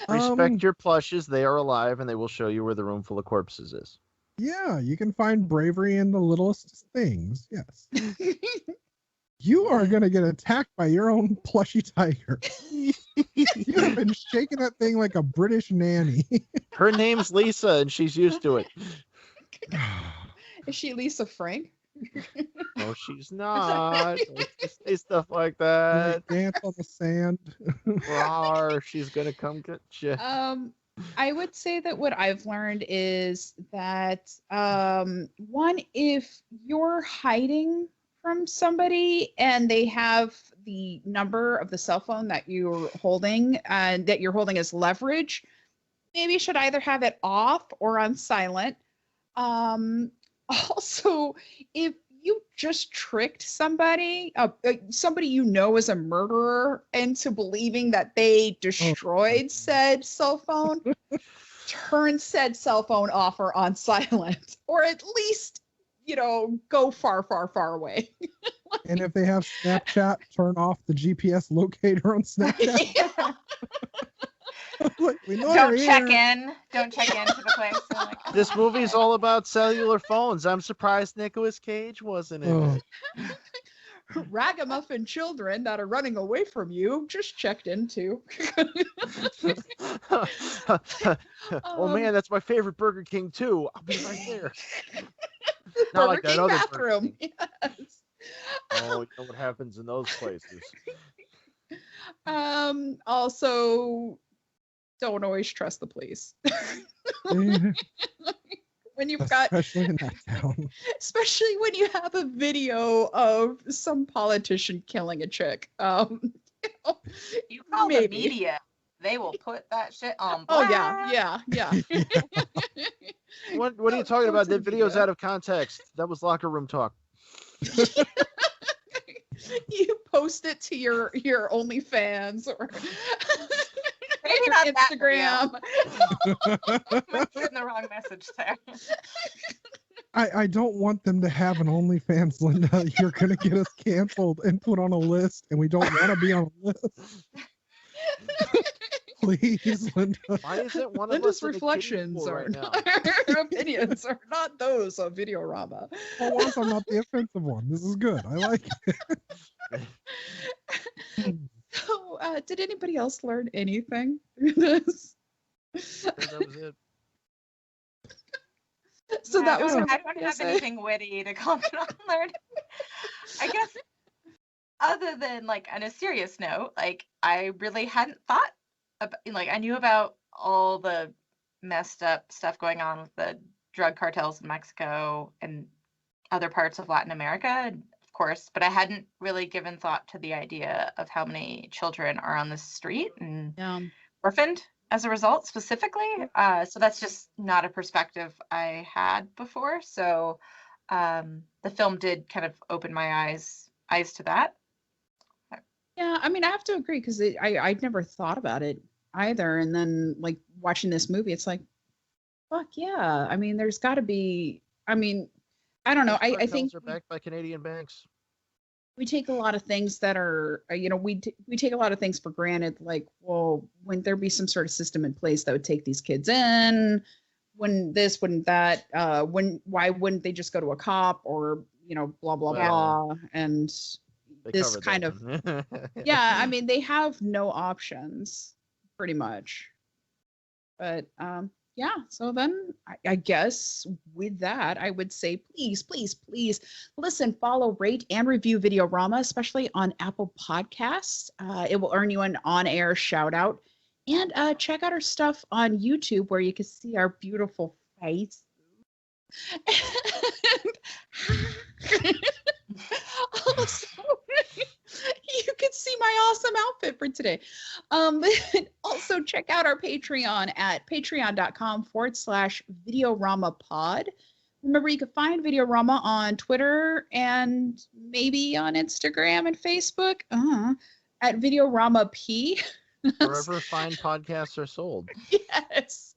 Respect your plushes. They are alive, and they will show you where the room full of corpses is. Yeah, you can find bravery in the littlest things. Yes. You are going to get attacked by your own plushy tiger. You have been shaking that thing like a British nanny. Her name's Lisa, and she's used to it. Is she Lisa Frank? No, she's not. Just say stuff like that. Dance on the sand. Rawr, she's going to come get you. I would say that what I've learned is that one, if you're hiding from somebody and they have the number of the cell phone that you're holding as leverage, maybe you should either have it off or on silent. Also, if you just tricked somebody, somebody you know is a murderer, into believing that they destroyed said cell phone, turn said cell phone off or on silent, or at least, go far, far, far away. And if they have Snapchat, turn off the GPS locator on Snapchat. Yeah. Like, we know Don't you're check here. in. Don't check into the place. So like, This movie's all about cellular phones. I'm surprised Nicolas Cage wasn't in Oh. it. Ragamuffin children that are running away from you just checked into. Oh man, that's my favorite Burger King too. I'll be right there. Not Burger like that King other bathroom. Burger Yes. Oh, you know what happens in those places. Also, don't always trust the police. When you've got, Especially in that town. especially when you have a video of some politician killing a chick. you call maybe. the media, they will put that shit on. Oh blast. yeah. What are you Go- talking go about? to That the video's video. out of context. That was locker room talk. You post it to your OnlyFans or Maybe your not that Instagram. I'm getting the wrong message there. I don't want them to have an OnlyFans, Linda. You're gonna get us canceled and put on a list, and we don't want to be on a list. Please, Linda. Why isn't one of Linda's us in a kiddie reflections pool are right now? not, her opinions are not those of Videorama. For once, I'm not the offensive one. This is good. I like it. So, did anybody else learn anything through this? That was it. So Yeah, that was I our don't have PSA. anything witty to comment on learning. I guess other than like on a serious note, like I really hadn't thought about, like I knew about all the messed up stuff going on with the drug cartels in Mexico and other parts of Latin America, of course, but I hadn't really given thought to the idea of how many children are on the street and Yeah. orphaned as a result specifically. So that's just not a perspective I had before. So the film did kind of open my eyes to that. Yeah, I mean, I have to agree because I'd never thought about it either. And then, like, watching this movie, it's like, fuck yeah. I mean, there's got to be, I mean, I don't know. Those I think cartels are backed by Canadian banks. we take a lot of things that are, we take a lot of things for granted. Like, well, wouldn't there be some sort of system in place that would take these kids in? Wouldn't this, wouldn't that? Why wouldn't they just go to a cop or, blah, blah, Well, blah. And They this covered kind that of, one. yeah, I mean, they have no options pretty much. But yeah, so then I guess with that, I would say, please, please, please listen, follow, rate, and review Videorama, especially on Apple Podcasts. It will earn you an on-air shout out. And check out our stuff on YouTube where you can see our beautiful face. Also, you can see my awesome outfit for today. Also, check out our Patreon at patreon.com/VideoramaPod. Remember, you can find Videorama on Twitter and maybe on Instagram and Facebook at Videorama P. Wherever fine podcasts are sold. Yes,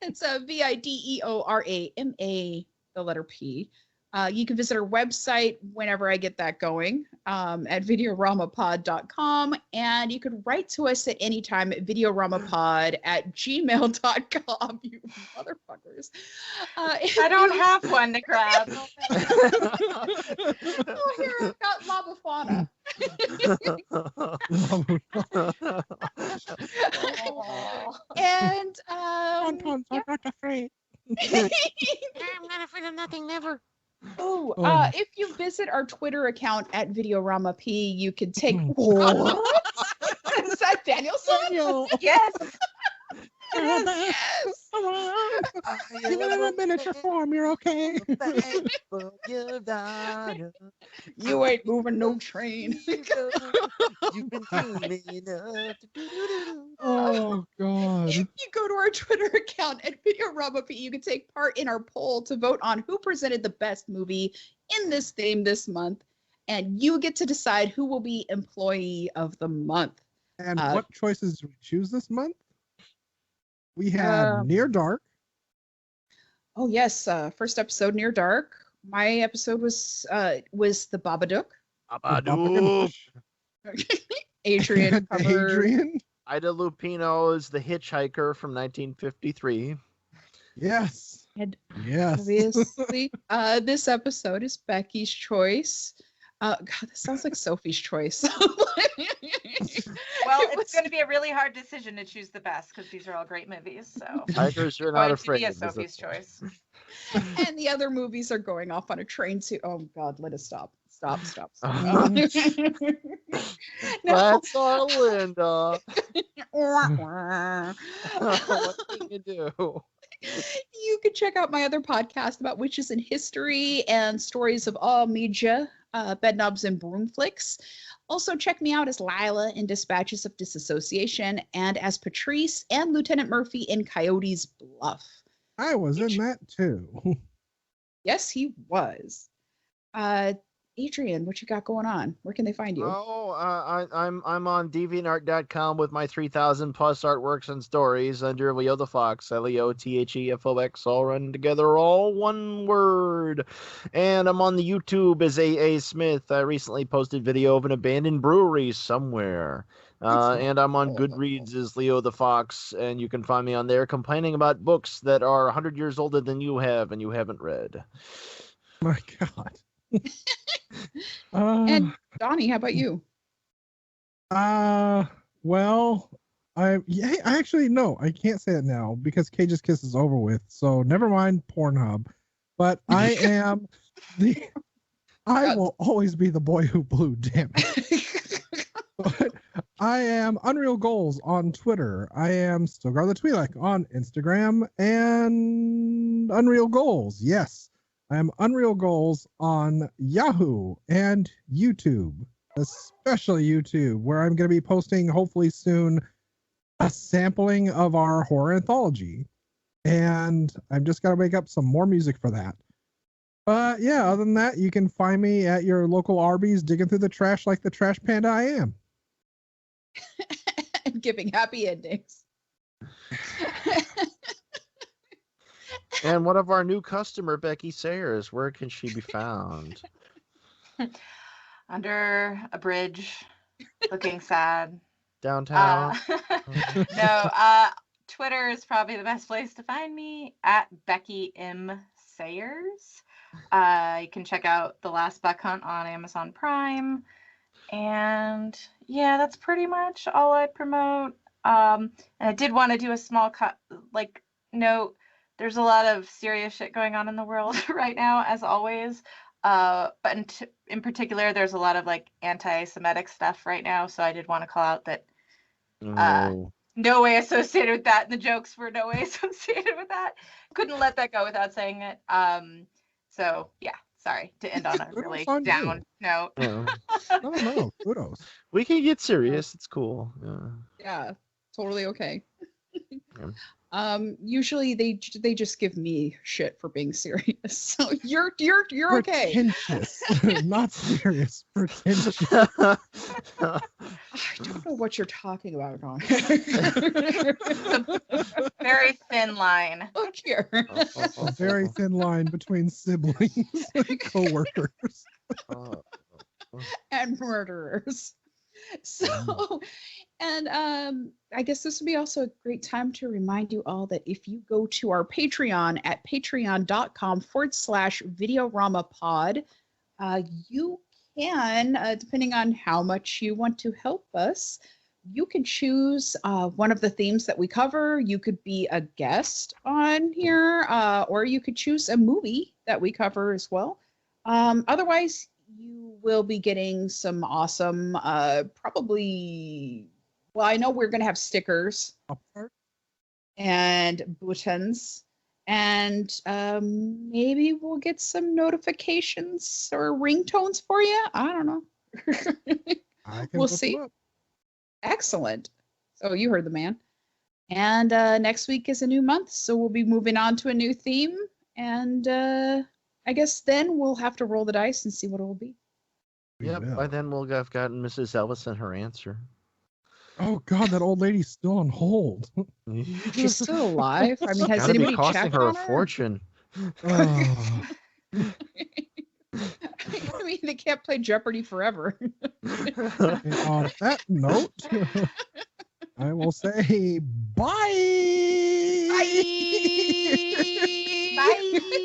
it's a VIDEORAMA, the letter P. You can visit our website whenever I get that going at videoramapod.com. And you can write to us at any time at videoramapod@gmail.com, you motherfuckers. I don't have one to grab. Oh, here, I've got La Befana. And I'm not afraid. I'm not afraid of nothing, never. Oh, Oh. if you visit our Twitter account at Videorama P, you can take. Hmm. What? Is that Danielson? Daniel, Yes. Yes. give it a miniature form. You're okay. You ain't moving no train. You've been dreaming of. Oh God. God. You go to our Twitter account at VideoRamaP. You can take part in our poll to vote on who presented the best movie in this theme this month. And you get to decide who will be Employee of the Month. And what choices did we choose this month? We had Near Dark. Oh, yes. First episode, Near Dark. My episode was the Babadook. Babadook. Adrian covered. Adrian. Ida Lupino's The Hitchhiker from 1953. Yes. And yes. obviously, this episode is Becky's choice. God, this sounds like Sophie's choice. Well, it's going to be a really hard decision to choose the best because these are all great movies. So Tigers, you're not afraid. To be a Sophie's choice. And the other movies are going off on a train too. Oh God, let us stop. Stop. No. That's our Linda. What can you do? You can check out my other podcast about witches in history and stories of all media, Bedknobs and Broomflicks. Also, check me out as Lila in Dispatches of Disassociation and as Patrice and Lieutenant Murphy in Coyote's Bluff. I was in that too. Yes, he was. Adrian, what you got going on? Where can they find you? Oh, I'm on DeviantArt.com with my 3,000 plus artworks and stories under Leo the Fox, LeoTheFox, all run together, all one word. And I'm on the YouTube as A.A. Smith. I recently posted video of an abandoned brewery somewhere. And I'm on Goodreads as Leo the Fox, and you can find me on there complaining about books that are 100 years older than you have and you haven't read. My God. And Donnie, how about you? Well, I actually no, I can't say it now because Cage's Kiss is over with. So never mind Pornhub. But I am I will always be the boy who blew. Damn it. But I am Unreal Goals on Twitter. I am Stilgar the Twi'lek on Instagram and Unreal Goals. Yes. I am Unreal Goals on Yahoo and YouTube, especially YouTube, where I'm going to be posting hopefully soon a sampling of our horror anthology. And I'm just got to make up some more music for that. But yeah, other than that, you can find me at your local Arby's digging through the trash like the trash panda I am. And giving happy endings. And one of our new customer, Becky Sayers, where can she be found? Under a bridge, looking sad. Downtown? No, Twitter is probably the best place to find me, at Becky M. Sayers. You can check out The Last Buck Hunt on Amazon Prime. And yeah, that's pretty much all I promote. And I did want to do a small note. There's a lot of serious shit going on in the world right now, as always. But in particular, there's a lot of anti-Semitic stuff right now. So I did want to call out that no way associated with that. And the jokes were no way associated with that. Couldn't let that go without saying it. So yeah, sorry to end on a really down note. No, kudos. We can get serious. It's cool. Yeah, totally okay. Yeah. Usually they just give me shit for being serious. So you're okay. Pretentious, not serious. Pretentious. I don't know what you're talking about, Ron. Very thin line. Look here. A very thin line between siblings and co-workers. And murderers. So, and I guess this would be also a great time to remind you all that if you go to our Patreon at patreon.com/videoramapod, you can, depending on how much you want to help us, you can choose one of the themes that we cover. You could be a guest on here, or you could choose a movie that we cover as well. Otherwise, you will be getting some awesome, probably, well, I know we're going to have stickers and buttons, and maybe we'll get some notifications or ringtones for you. I don't know. We'll see. Excellent. So you heard the man. And next week is a new month, so we'll be moving on to a new theme. And I guess then we'll have to roll the dice and see what it will be. Yep. By then we'll have gotten Mrs. Ellis and her answer. Oh God, that old lady's still on hold. She's still alive. I mean, has Gotta be anybody costing checked her a on her? fortune. Oh. I mean, they can't play Jeopardy forever. And on that note, I will say bye. Bye. Bye.